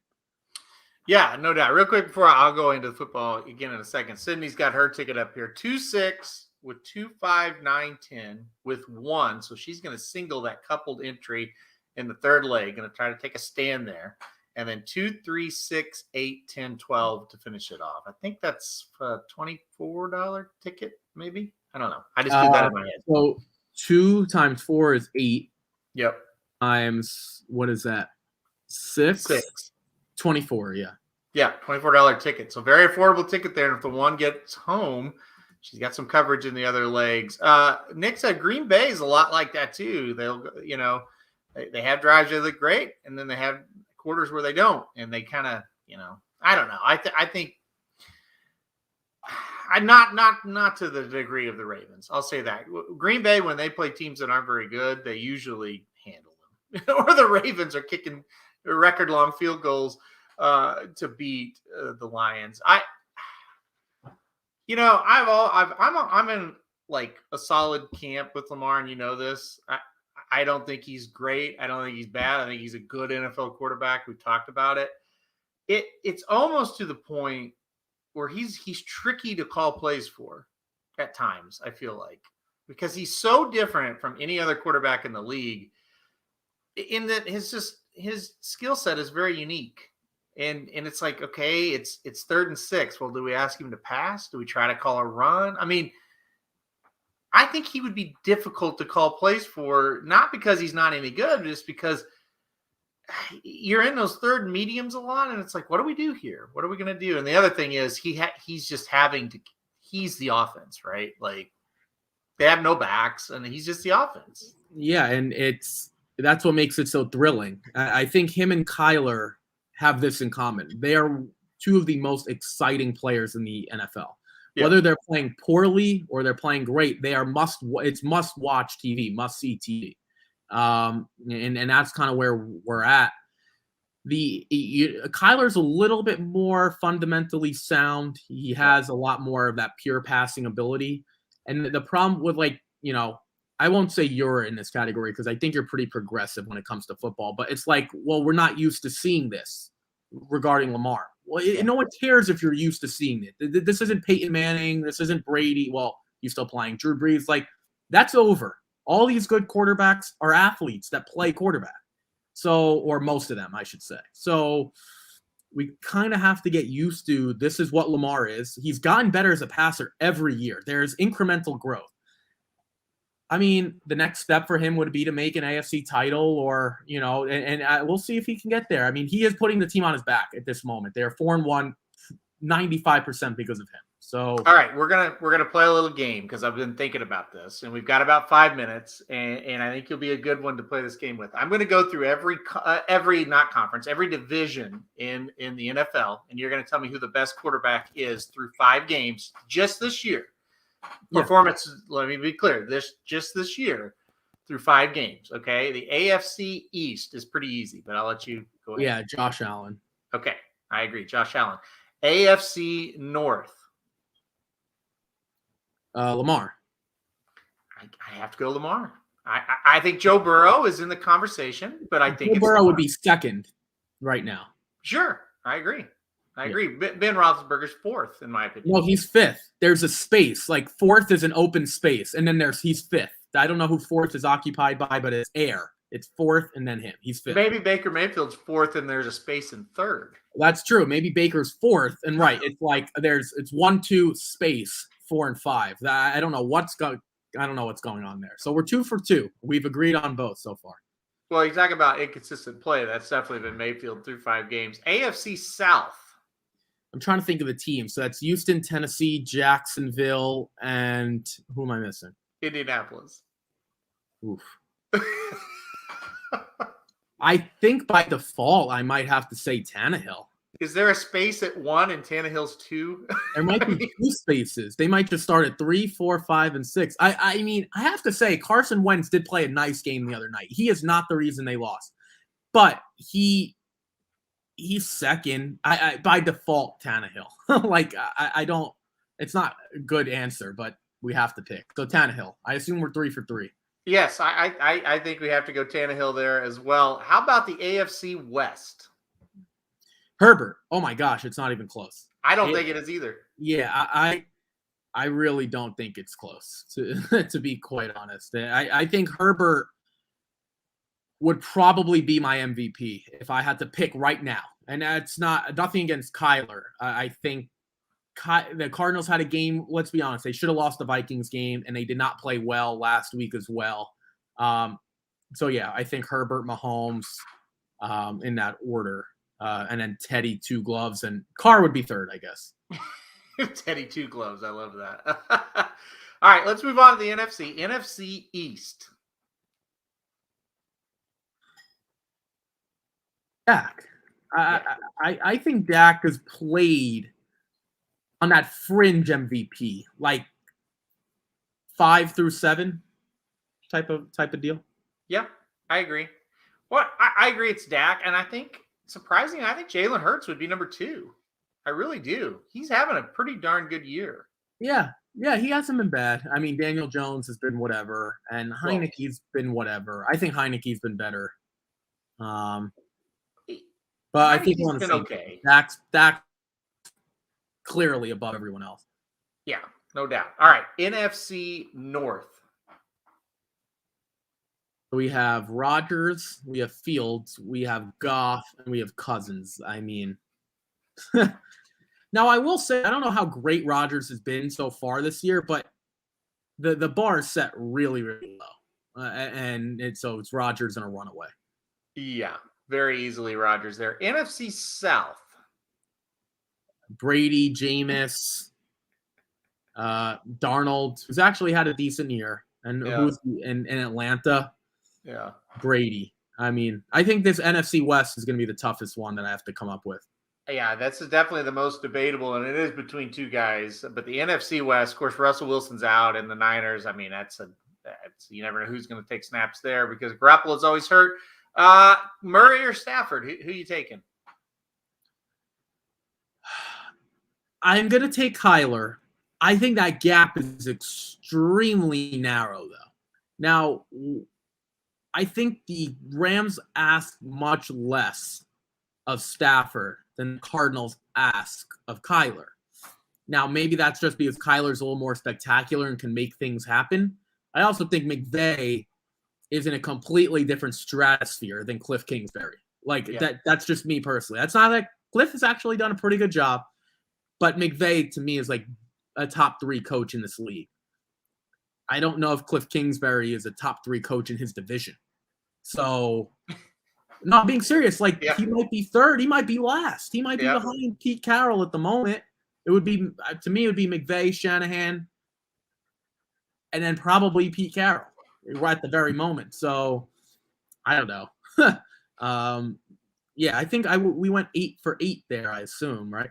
Yeah, no doubt. Real quick before I'll go into football again in a second, Sydney's got her ticket up here, 2-6 with 2-5-9-10 with 1. So she's going to single that coupled entry in the third leg, going to try to take a stand there. And then 2-3-6-8-10-12 to finish it off. I think that's a $24 ticket, maybe. I don't know. I just did that in my head. So 2 times 4 is 8. Yep. Times, what is that? 6? 24, yeah. Yeah, $24 ticket. So very affordable ticket there. And if the one gets home, she's got some coverage in the other legs. Nick said Green Bay is a lot like that too. They'll, they have drives that look great, and then they have quarters where they don't, and they kind of, I don't know. I think I'm not to the degree of the Ravens. I'll say that Green Bay, when they play teams that aren't very good, they usually handle them. Or the Ravens are kicking record long field goals to beat the Lions. I'm in like a solid camp with Lamar, and this. I don't think he's great. I don't think he's bad. I think he's a good NFL quarterback. We talked about it. It's almost to the point where he's tricky to call plays for at times, I feel like, because he's so different from any other quarterback in the league in that his skill set is very unique. And it's like, okay, it's 3rd and 6. Well, do we ask him to pass? Do we try to call a run? I mean, I think he would be difficult to call plays for, not because he's not any good, just because you're in those third mediums a lot, and it's like, what do we do here? What are we going to do? And the other thing is he's just he's the offense, right? Like, they have no backs, and he's just the offense. Yeah, and that's what makes it so thrilling. I think him and Kyler have this in common. They are 2 of the most exciting players in the NFL. Yeah. Whether they're playing poorly or they're playing great, they are must-watch TV, must-see TV. And that's kind of where we're at. Kyler's a little bit more fundamentally sound. He has a lot more of that pure passing ability. And the problem with, I won't say you're in this category because I think you're pretty progressive when it comes to football, but it's like, well, we're not used to seeing this regarding Lamar. Well, no one cares if you're used to seeing it. This isn't Peyton Manning. This isn't Brady. Well, he's still playing. Drew Brees. Like, that's over. All these good quarterbacks are athletes that play quarterback. So, or most of them, I should say. So we kind of have to get used to this is what Lamar is. He's gotten better as a passer every year. There's incremental growth. I mean, the next step for him would be to make an AFC title or, and we'll see if he can get there. I mean, he is putting the team on his back at this moment. They're 4-1, 95% because of him. So, all right, we're gonna play a little game because I've been thinking about this, and we've got about 5 minutes, and I think you'll be a good one to play this game with. I'm going to go through every division in the NFL, and you're going to tell me who the best quarterback is through 5 games just this year. Performance. Let me be clear. This year through 5 games. Okay. The AFC East is pretty easy, but I'll let you go ahead. Yeah. Josh Allen. Okay. I agree. Josh Allen. AFC North. Lamar. I have to go Lamar. I think Joe Burrow is in the conversation, but I think Joe Burrow would be second right now. Sure, I agree. I agree. Ben Roethlisberger's fourth, in my opinion. No, he's fifth. There's a space. Like fourth is an open space, and then he's fifth. I don't know who fourth is occupied by, but it's air. It's fourth, and then him. He's fifth. Maybe Baker Mayfield's fourth, and there's a space in third. That's true. Maybe Baker's fourth, and right, it's like it's 1, 2 space 4 and 5. I don't know what's going on there. So we're 2 for 2. We've agreed on both so far. Well, you talk about inconsistent play. That's definitely been Mayfield through 5 games. AFC South. I'm trying to think of the team. So that's Houston, Tennessee, Jacksonville, and who am I missing? Indianapolis. Oof. I think by default, I might have to say Tannehill. Is there a space at 1 and Tannehill's 2? There might be 2 spaces. They might just start at 3, 4, 5, and 6. I mean, I have to say, Carson Wentz did play a nice game the other night. He is not the reason they lost. But he's second. I by default, Tannehill. Like, I don't – it's not a good answer, but we have to pick. So Tannehill. I assume we're 3 for 3. Yes, I think we have to go Tannehill there as well. How about the AFC West? Herbert. Oh my gosh, it's not even close. I don't think it is either. Yeah, I really don't think it's close, to be quite honest. I think Herbert would probably be my MVP if I had to pick right now. And that's nothing against Kyler. I think the Cardinals had a game, let's be honest, they should have lost the Vikings game, and they did not play well last week as well. So yeah, I think Herbert, Mahomes, in that order. And then Teddy 2 gloves, and Carr would be third, I guess. Teddy 2 gloves. I love that. All right, let's move on to the NFC. NFC East. Dak. I think Dak has played on that fringe MVP, like 5 through 7 type of deal. Yeah, I agree. Well, I agree it's Dak, and I think surprisingly, I think Jalen Hurts would be number 2. I really do. He's having a pretty darn good year. Yeah, he hasn't been bad. I mean, Daniel Jones has been whatever, and Heineke's been whatever. I think Heineke's been better. But I think he's been okay. Dak's clearly above everyone else. Yeah, no doubt. All right, NFC North. We have Rodgers, we have Fields, we have Goff, and we have Cousins. I mean, now I will say, I don't know how great Rodgers has been so far this year, but the bar is set really, really low. And so it's Rodgers and a runaway. Yeah, very easily Rodgers there. NFC South. Brady, Jameis, Darnold, who's actually had a decent year. And who's in Atlanta? Yeah. Brady. I mean, I think this NFC West is going to be the toughest one that I have to come up with. Yeah, that's definitely the most debatable, and it is between 2 guys. But the NFC West, of course, Russell Wilson's out, and the Niners, I mean, you never know who's going to take snaps there because Garoppolo's always hurt. Murray or Stafford, who are you taking? I'm going to take Kyler. I think that gap is extremely narrow, though. Now, I think the Rams ask much less of Stafford than the Cardinals ask of Kyler. Now, maybe that's just because Kyler's a little more spectacular and can make things happen. I also think McVay is in a completely different stratosphere than Cliff Kingsbury. That's just me personally. That's not that Cliff has actually done a pretty good job, but McVay to me is like a top 3 coach in this league. I don't know if Cliff Kingsbury is a top 3 coach in his division. So, not being serious, he might be third, he might be last, he might be behind Pete Carroll at the moment. It would be, to me, it would be McVay, Shanahan, and then probably Pete Carroll right at the very moment. So, I don't know. I think we went 8 for 8 there, I assume, right?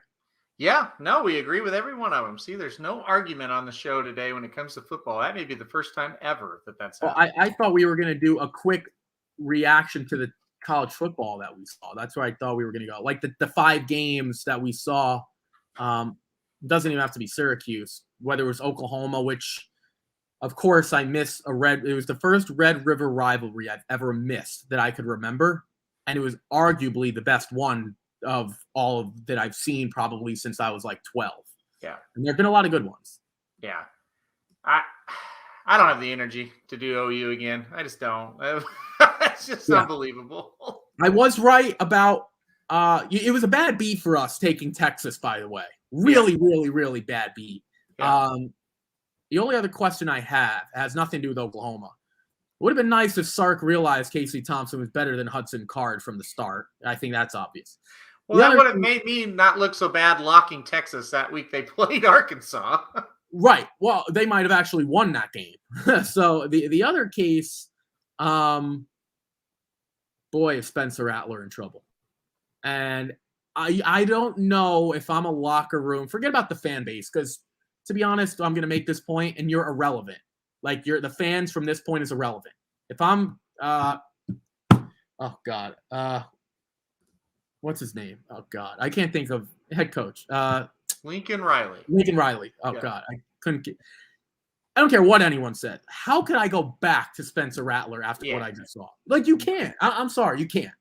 Yeah, no, we agree with every one of them. See, there's no argument on the show today when it comes to football. That may be the first time ever that's happened. I thought we were going to do a quick reaction to the college football that we saw. That's where I thought we were going to go. Like the 5 games that we saw, doesn't even have to be Syracuse, whether it was Oklahoma, which Of course, I missed it was the first Red River rivalry I've ever missed that I could remember. And it was arguably the best one of all that I've seen probably since I was like 12. Yeah. And there have been a lot of good ones. Yeah. I don't have the energy to do OU again. I just don't. It's just unbelievable. I was right about it was a bad beat for us taking Texas, by the way. Really, really, really bad beat. Yeah. The only other question I have has nothing to do with Oklahoma. It would have been nice if Sark realized Casey Thompson was better than Hudson Card from the start. I think that's obvious. Well, that would have made me not look so bad locking Texas that week they played Arkansas. Right. Well, they might have actually won that game. So the other case, boy, is Spencer Rattler in trouble. And I don't know if I'm a locker room. Forget about the fan base, because to be honest, I'm going to make this point, and you're irrelevant. Like the fans from this point is irrelevant. If I'm, oh God, what's his name? Oh God, I can't think of head coach. Lincoln Riley. Oh God, I couldn't get. I don't care what anyone said. How could I go back to Spencer Rattler after what I just saw? Like, you can't. I'm sorry, you can't.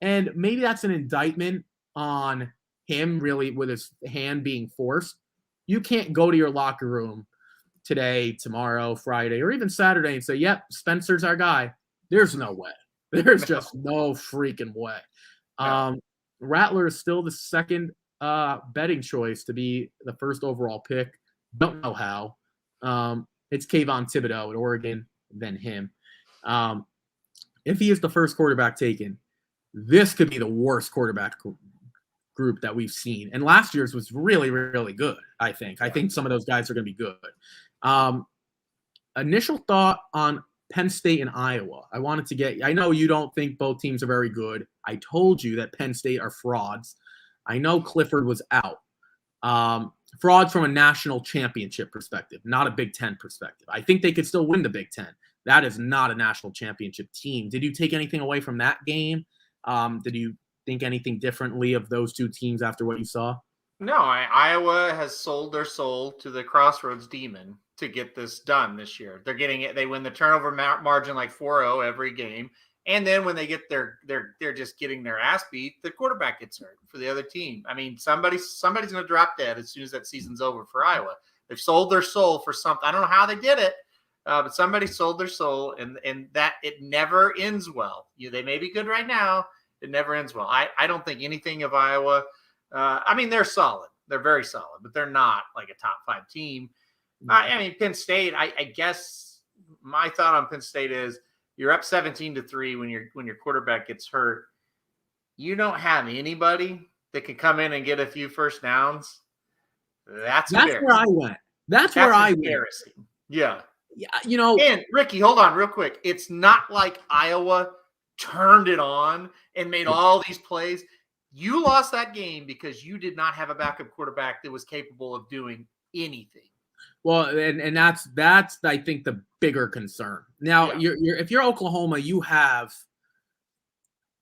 And maybe that's an indictment on him, really, with his hand being forced. You can't go to your locker room today, tomorrow, Friday, or even Saturday and say, yep, Spencer's our guy. There's no way. There's just no freaking way. Rattler is still the second betting choice to be the first overall pick. Don't know how. It's Kayvon Thibodeau at Oregon, then him. If he is the first quarterback taken, this could be the worst quarterback group that we've seen. And last year's was really, really good, I think. I think some of those guys are going to be good. Initial thought on Penn State and Iowa. I know you don't think both teams are very good. I told you that Penn State are frauds. I know Clifford was out. Frauds from a national championship perspective, not a Big Ten perspective. I think they could still win the Big Ten. That is not a national championship team. Did you take anything away from that game? Did you think anything differently of those two teams after what you saw? No, Iowa has sold their soul to the Crossroads Demon to get this done this year. They're getting it. They win the turnover margin like 4-0 every game. And then when they get they're just getting their ass beat, the quarterback gets hurt for the other team. I mean, somebody's going to drop dead as soon as that season's over for Iowa. They've sold their soul for something. I don't know how they did it, but somebody sold their soul, and that it never ends well. They may be good right now. It never ends well. I don't think anything of Iowa. I mean, they're solid. They're very solid, but they're not like a top 5 team. I mean, Penn State, I guess my thought on Penn State is you're up 17-3 when your quarterback gets hurt. You don't have anybody that can come in and get a few first downs. That's where I went. That's where I went. Yeah. Yeah, And Ricky, hold on real quick. It's not like Iowa turned it on and made all these plays. You lost that game because you did not have a backup quarterback that was capable of doing anything. Well, and that's I think the bigger concern. Now, if you're Oklahoma, you have,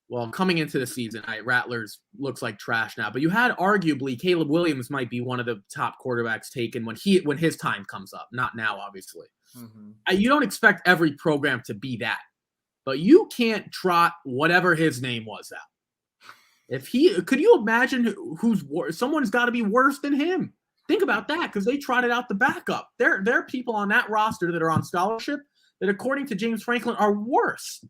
well, coming into the season, Rattlers looks like trash now, but you had arguably Caleb Williams might be one of the top quarterbacks taken when his time comes up. Not now, obviously. Mm-hmm. You don't expect every program to be that, but you can't trot whatever his name was out. Could you imagine someone's got to be worse than him? Think about that, because they trotted out the backup. There are people on that roster that are on scholarship that, according to James Franklin, are worse.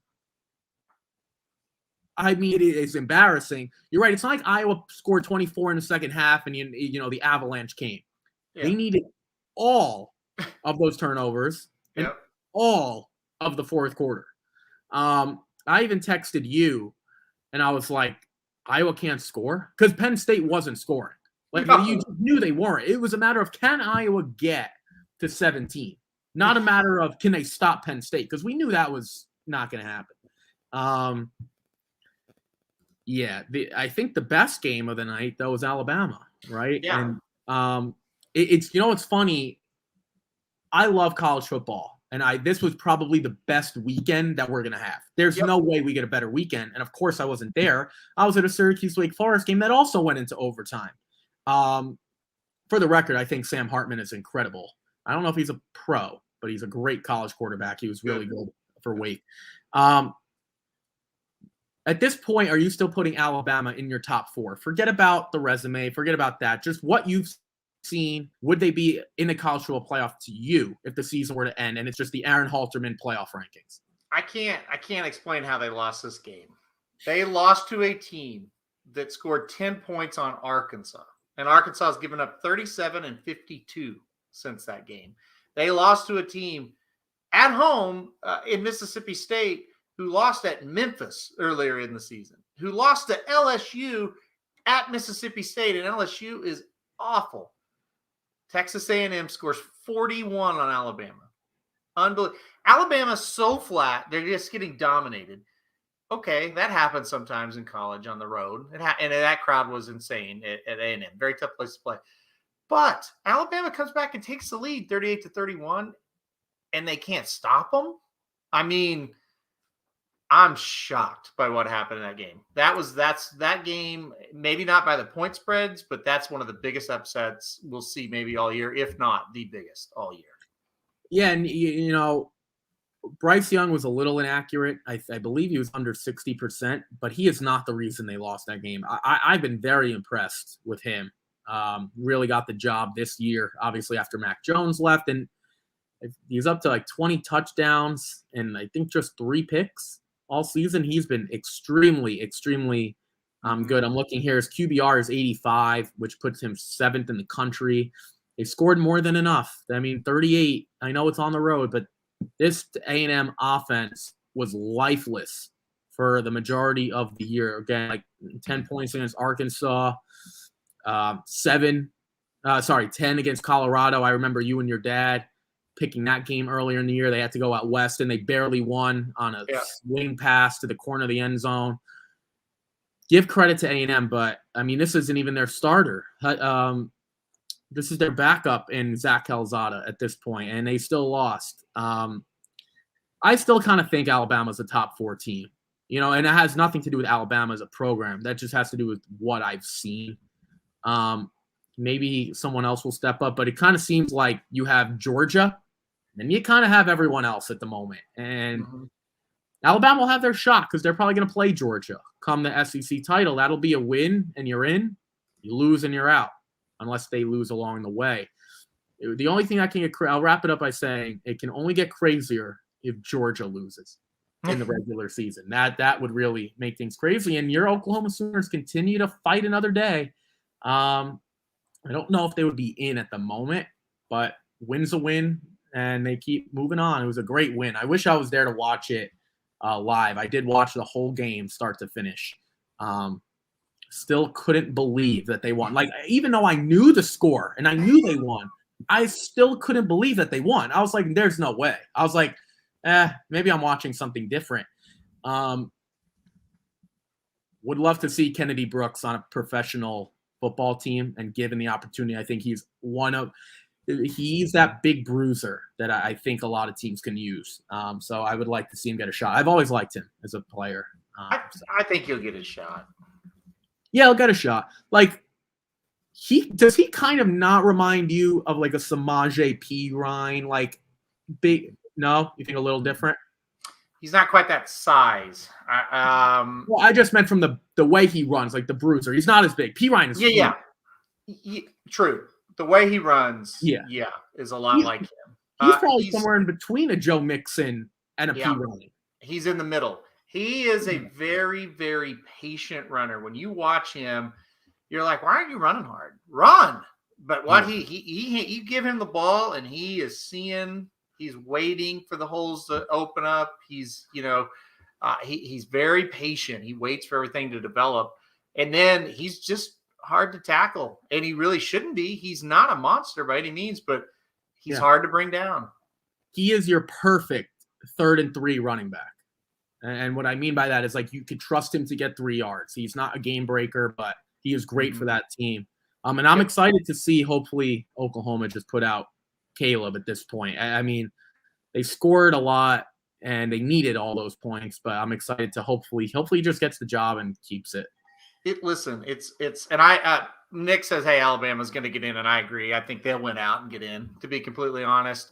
I mean, it is embarrassing. You're right. It's not like Iowa scored 24 in the second half and the avalanche came. Yeah. They needed all of those turnovers and all of the fourth quarter. I even texted you, and I was like, Iowa can't score? Because Penn State wasn't scoring. You just knew they weren't. It was a matter of, can Iowa get to 17? Not a matter of, can they stop Penn State? Because we knew that was not going to happen. I think the best game of the night, though, was Alabama, right? Yeah. And it's funny. I love college football, and this was probably the best weekend that we're going to have. There's no way we get a better weekend. And, of course, I wasn't there. I was at a Syracuse-Wake Forest game that also went into overtime. For the record, I think Sam Hartman is incredible. I don't know if he's a pro, but he's a great college quarterback. He was really good for Wake. At this point, are you still putting Alabama in your top 4? Forget about the resume. Forget about that. Just what you've seen. Would they be in the college football playoff to you if the season were to end and it's just the Aaron Halterman playoff rankings? I can't explain how they lost this game. They lost to a team that scored 10 points on Arkansas. And Arkansas has given up 37 and 52 since that game. They lost to a team at home in Mississippi State who lost at Memphis earlier in the season, who lost to LSU at Mississippi State, and LSU is awful. Texas A&M scores 41 on Alabama. Unbelievable. Alabama's so flat, they're just getting dominated. Okay, that happens sometimes in college on the road, and that crowd was insane at A&M. Very tough place to play. But Alabama comes back and takes the lead 38-31, and they can't stop them. I mean, I'm shocked by what happened in that game. That game, maybe not by the point spreads, but that's one of the biggest upsets we'll see maybe all year, if not the biggest all year. Yeah, and you know, Bryce Young was a little inaccurate. I believe he was under 60%, but he is not the reason they lost that game. I've been very impressed with him. Really got the job this year, obviously after Mac Jones left, and he's up to like 20 touchdowns and I think just 3 picks all season. He's been extremely, extremely good. I'm looking here. His QBR is 85, which puts him 7th in the country. They scored more than enough. I mean, 38. I know it's on the road, but this A&M offense was lifeless for the majority of the year. Again, like 10 points against Arkansas, 10 against Colorado. I remember you and your dad picking that game earlier in the year. They had to go out west, and they barely won on a swing pass to the corner of the end zone. Give credit to A&M, but, I mean, this isn't even their starter. This is their backup in Zach Calzada at this point, and they still lost. I still kind of think Alabama's a top 4 team, you know, and it has nothing to do with Alabama as a program. That just has to do with what I've seen. Maybe someone else will step up, but it kind of seems like you have Georgia, and you kind of have everyone else at the moment. And Alabama will have their shot because they're probably going to play Georgia come the SEC title. That'll be a win, and you're in. You lose, and you're out, unless they lose along the way. The only thing I can get – I'll wrap it up by saying it can only get crazier if Georgia loses in the regular season. That would really make things crazy. And your Oklahoma Sooners continue to fight another day. I don't know if they would be in at the moment, but win's a win, and they keep moving on. It was a great win. I wish I was there to watch it live. I did watch the whole game start to finish. Still couldn't believe that they won. Like, even though I knew the score and I knew they won, I still couldn't believe that they won. I was like, there's no way. I was like, maybe I'm watching something different. Would love to see Kennedy Brooks on a professional football team, and given the opportunity, I think he's that big bruiser that I think a lot of teams can use. So I would like to see him get a shot. I've always liked him as a player. I think he'll get a shot. Yeah, he'll get a shot. Like, does he kind of not remind you of like a Samaje Perine? Like, big? No, you think a little different? He's not quite that size. Well, I just meant from the way he runs, like the bruiser. He's not as big. Perine is yeah, true. The way he runs, is a lot like him. He's probably somewhere in between a Joe Mixon and a Perine. He's in the middle. He is a very, very patient runner. When you watch him, you're like, why aren't you running hard? Run! But what you give him the ball, and he is seeing. He's waiting for the holes to open up. He's he's very patient. He waits for everything to develop, and then he's just hard to tackle. And he really shouldn't be. He's not a monster by any means, but he's hard to bring down. He is your perfect 3rd and 3 running back. And what I mean by that is, like, you could trust him to get 3 yards. He's not a game breaker, but he is great for that team. And I'm excited to see, hopefully, Oklahoma just put out Caleb at this point. I mean, they scored a lot and they needed all those points, but I'm excited to hopefully he just gets the job and keeps it. Nick says, hey, Alabama's going to get in, and I agree. I think they'll win out and get in, to be completely honest.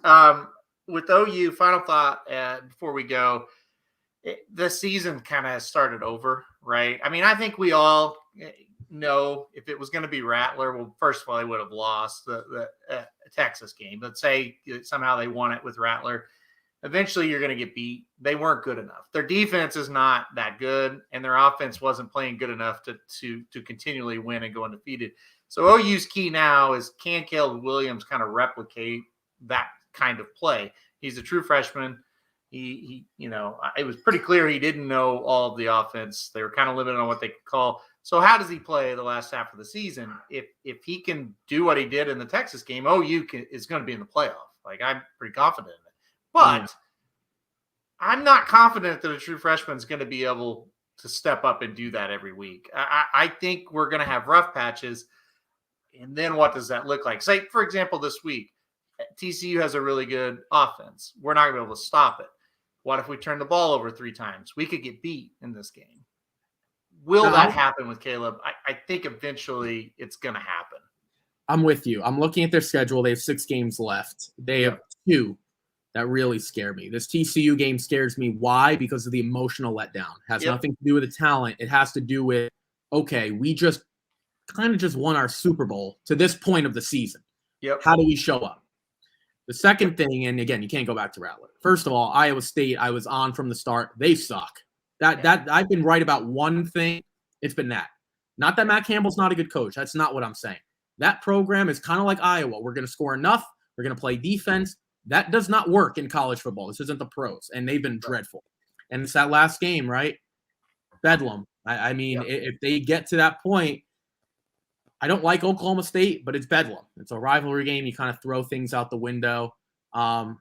with OU, final thought before we go, the season kind of started over, right? I mean, I think we all know if it was going to be Rattler, well, first of all, they would have lost the Texas game. Let's say somehow they won it with Rattler. Eventually, you're going to get beat. They weren't good enough. Their defense is not that good, and their offense wasn't playing good enough to continually win and go undefeated. So OU's key now is, can Caleb Williams kind of replicate that kind of play? He's a true freshman. He it was pretty clear he didn't know all of the offense. They were kind of limited on what they could call. So how does he play the last half of the season? If he can do what he did in the Texas game, OU is going to be in the playoff. Like, I'm pretty confident in it. But I'm not confident that a true freshman is going to be able to step up and do that every week. I think we're going to have rough patches. And then what does that look like? Say, for example, this week, TCU has a really good offense. We're not going to be able to stop it. What if we turn the ball over 3 times? We could get beat in this game. Will that happen with Caleb? I think eventually it's going to happen. I'm with you. I'm looking at their schedule. They have 6 games left. They have 2 that really scare me. This TCU game scares me. Why? Because of the emotional letdown. It has nothing to do with the talent. It has to do with, okay, we just kind of just won our Super Bowl to this point of the season. How do we show up? The second thing, and again, you can't go back to Rattler. First of all, Iowa State, I was on from the start. They suck. That I've been right about one thing. It's been that. Not that Matt Campbell's not a good coach. That's not what I'm saying. That program is kind of like Iowa. We're going to score enough. We're going to play defense. That does not work in college football. This isn't the pros, and they've been dreadful. And it's that last game, right? Bedlam. I mean, if they get to that point, I don't like Oklahoma State, but it's Bedlam. It's a rivalry game. You kind of throw things out the window. And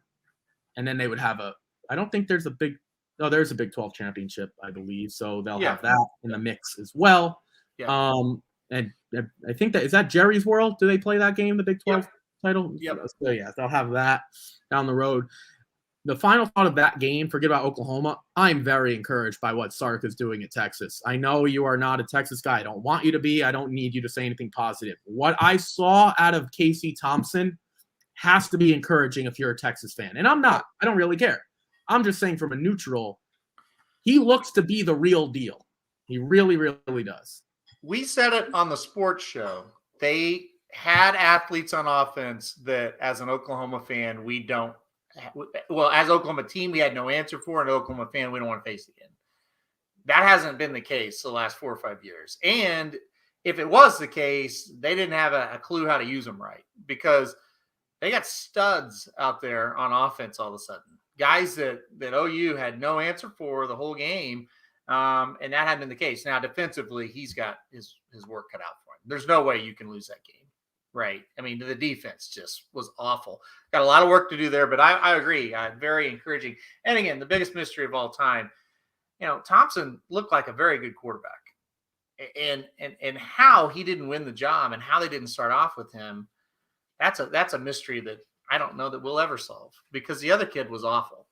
then they would have I don't think there's a Big 12 championship, I believe. So they'll have that in the mix as well. Yeah. And I think is that Jerry's World? Do they play that game, the Big 12 title? Yep. So yeah, they'll have that down the road. The final thought of that game, forget about Oklahoma. I'm very encouraged by what Sark is doing at Texas. I know you are not a Texas guy. I don't want you to be. I don't need you to say anything positive. What I saw out of Casey Thompson has to be encouraging if you're a Texas fan. And I'm not. I don't really care. I'm just saying from a neutral, he looks to be the real deal. He really, really does. We said it on the sports show. They had athletes on offense that, as an Oklahoma fan, we don't. Well, as Oklahoma team, we had no answer for, and Oklahoma fan, we don't want to face again. That hasn't been the case the last 4 or 5 years. And if it was the case, they didn't have a clue how to use them right, because they got studs out there on offense all of a sudden. Guys that OU had no answer for the whole game, and that hadn't been the case. Now, defensively, he's got his work cut out for him. There's no way you can lose that game. Right. I mean, the defense just was awful. Got a lot of work to do there, but I agree. Very encouraging. And again, the biggest mystery of all time, Thompson looked like a very good quarterback. And how he didn't win the job and how they didn't start off with him, that's a mystery that I don't know that we'll ever solve, because the other kid was awful.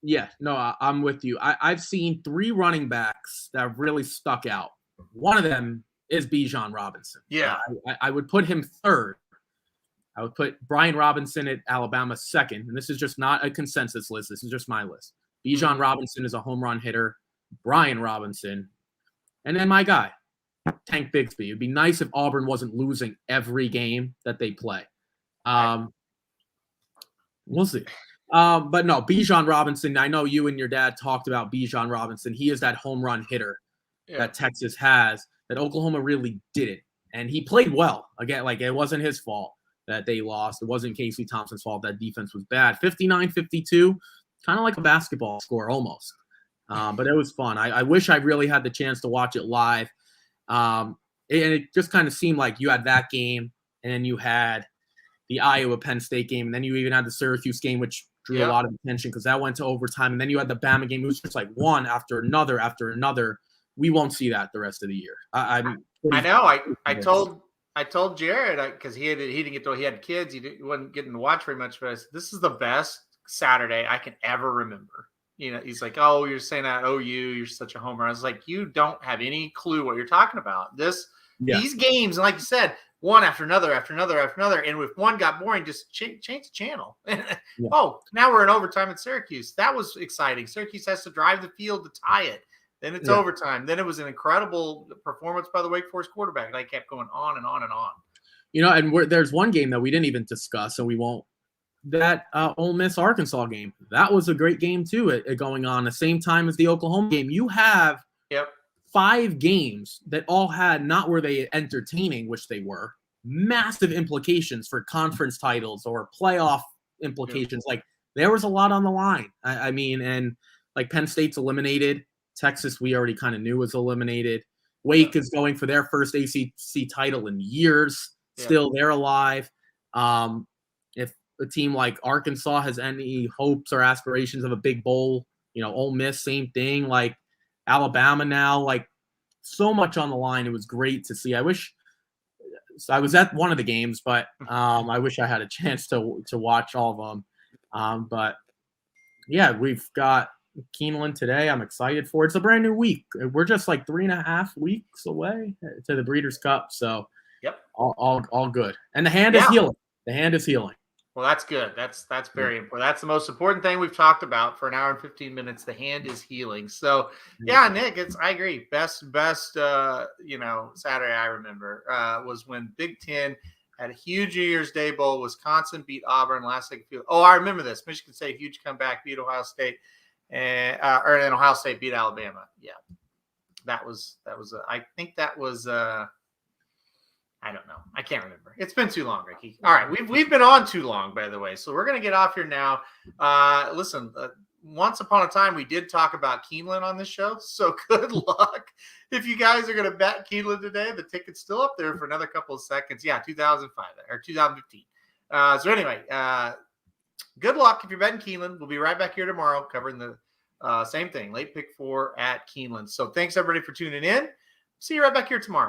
Yeah, no, I'm with you. I've seen 3 running backs that have really stuck out. One of them is Bijan Robinson. Yeah. I would put him 3rd. I would put Brian Robinson at Alabama 2nd. And this is just not a consensus list. This is just my list. Bijan Robinson is a home run hitter. Brian Robinson. And then my guy, Tank Bigsby. It'd be nice if Auburn wasn't losing every game that they play. We'll see. But no, Bijan Robinson, I know you and your dad talked about Bijan Robinson. He is that home run hitter that Texas has, that Oklahoma really didn't. And he played well. Again, like, it wasn't his fault that they lost. It wasn't Casey Thompson's fault that defense was bad. 59-52, kind of like a basketball score almost. But it was fun. I wish I really had the chance to watch it live. And it just kind of seemed like you had that game, and then you had the Iowa-Penn State game, and then you even had the Syracuse game, which drew a lot of attention because that went to overtime. And then you had the Bama game. It was just like one after another after another. We won't see that the rest of the year. I know. I told Jared, because he didn't get to. He had kids. He wasn't getting to watch very much. But I said, this is the best Saturday I can ever remember. He's like, oh, you're saying that OU, you're such a homer. I was like, you don't have any clue what you're talking about. These games, like you said, one after another, and if one got boring, just change the channel. Yeah. Oh, now we're in overtime at Syracuse. That was exciting. Syracuse has to drive the field to tie it. Then it's overtime. Then it was an incredible performance by the Wake Forest quarterback. And I kept going on and on and on. And there's one game that we didn't even discuss, so we won't. That Ole Miss Arkansas game, that was a great game too. It going on the same time as the Oklahoma game. You have 5 games that all had, not were they entertaining, which they were, massive implications for conference titles or playoff implications. Like there was a lot on the line. I mean, and like Penn State's eliminated. Texas, we already kind of knew was eliminated. Wake is going for their first ACC title in years. Still, they're alive. If a team like Arkansas has any hopes or aspirations of a big bowl, Ole Miss, same thing. Like Alabama now, like so much on the line. It was great to see. I wish I was at one of the games, but I wish I had a chance to watch all of them. But yeah, we've got Keeneland today. I'm excited for it. It's a brand new week. We're just like 3.5 weeks away to the Breeders' Cup. So all good. And the hand is healing. The hand is healing. Well, that's good. That's very important. That's the most important thing we've talked about for an hour and 15 minutes. The hand is healing. So Nick, I agree. Best Saturday I remember was when Big Ten had a huge New Year's Day bowl. Wisconsin beat Auburn last second field. Oh, I remember this. Michigan State, huge comeback, beat Ohio State, and Ohio State beat Alabama. Yeah, that was. I think that was. I don't know. I can't remember. It's been too long, Ricky. All right, we've been on too long, by the way. So we're gonna get off here now. Listen, once upon a time we did talk about Keeneland on this show. So good luck if you guys are gonna bet Keeneland today. The ticket's still up there for another couple of seconds. Yeah, 2005 or 2015. So anyway, good luck if you're betting Keeneland. We'll be right back here tomorrow covering the same thing, late pick 4 at Keeneland. So thanks everybody for tuning in. See you right back here tomorrow.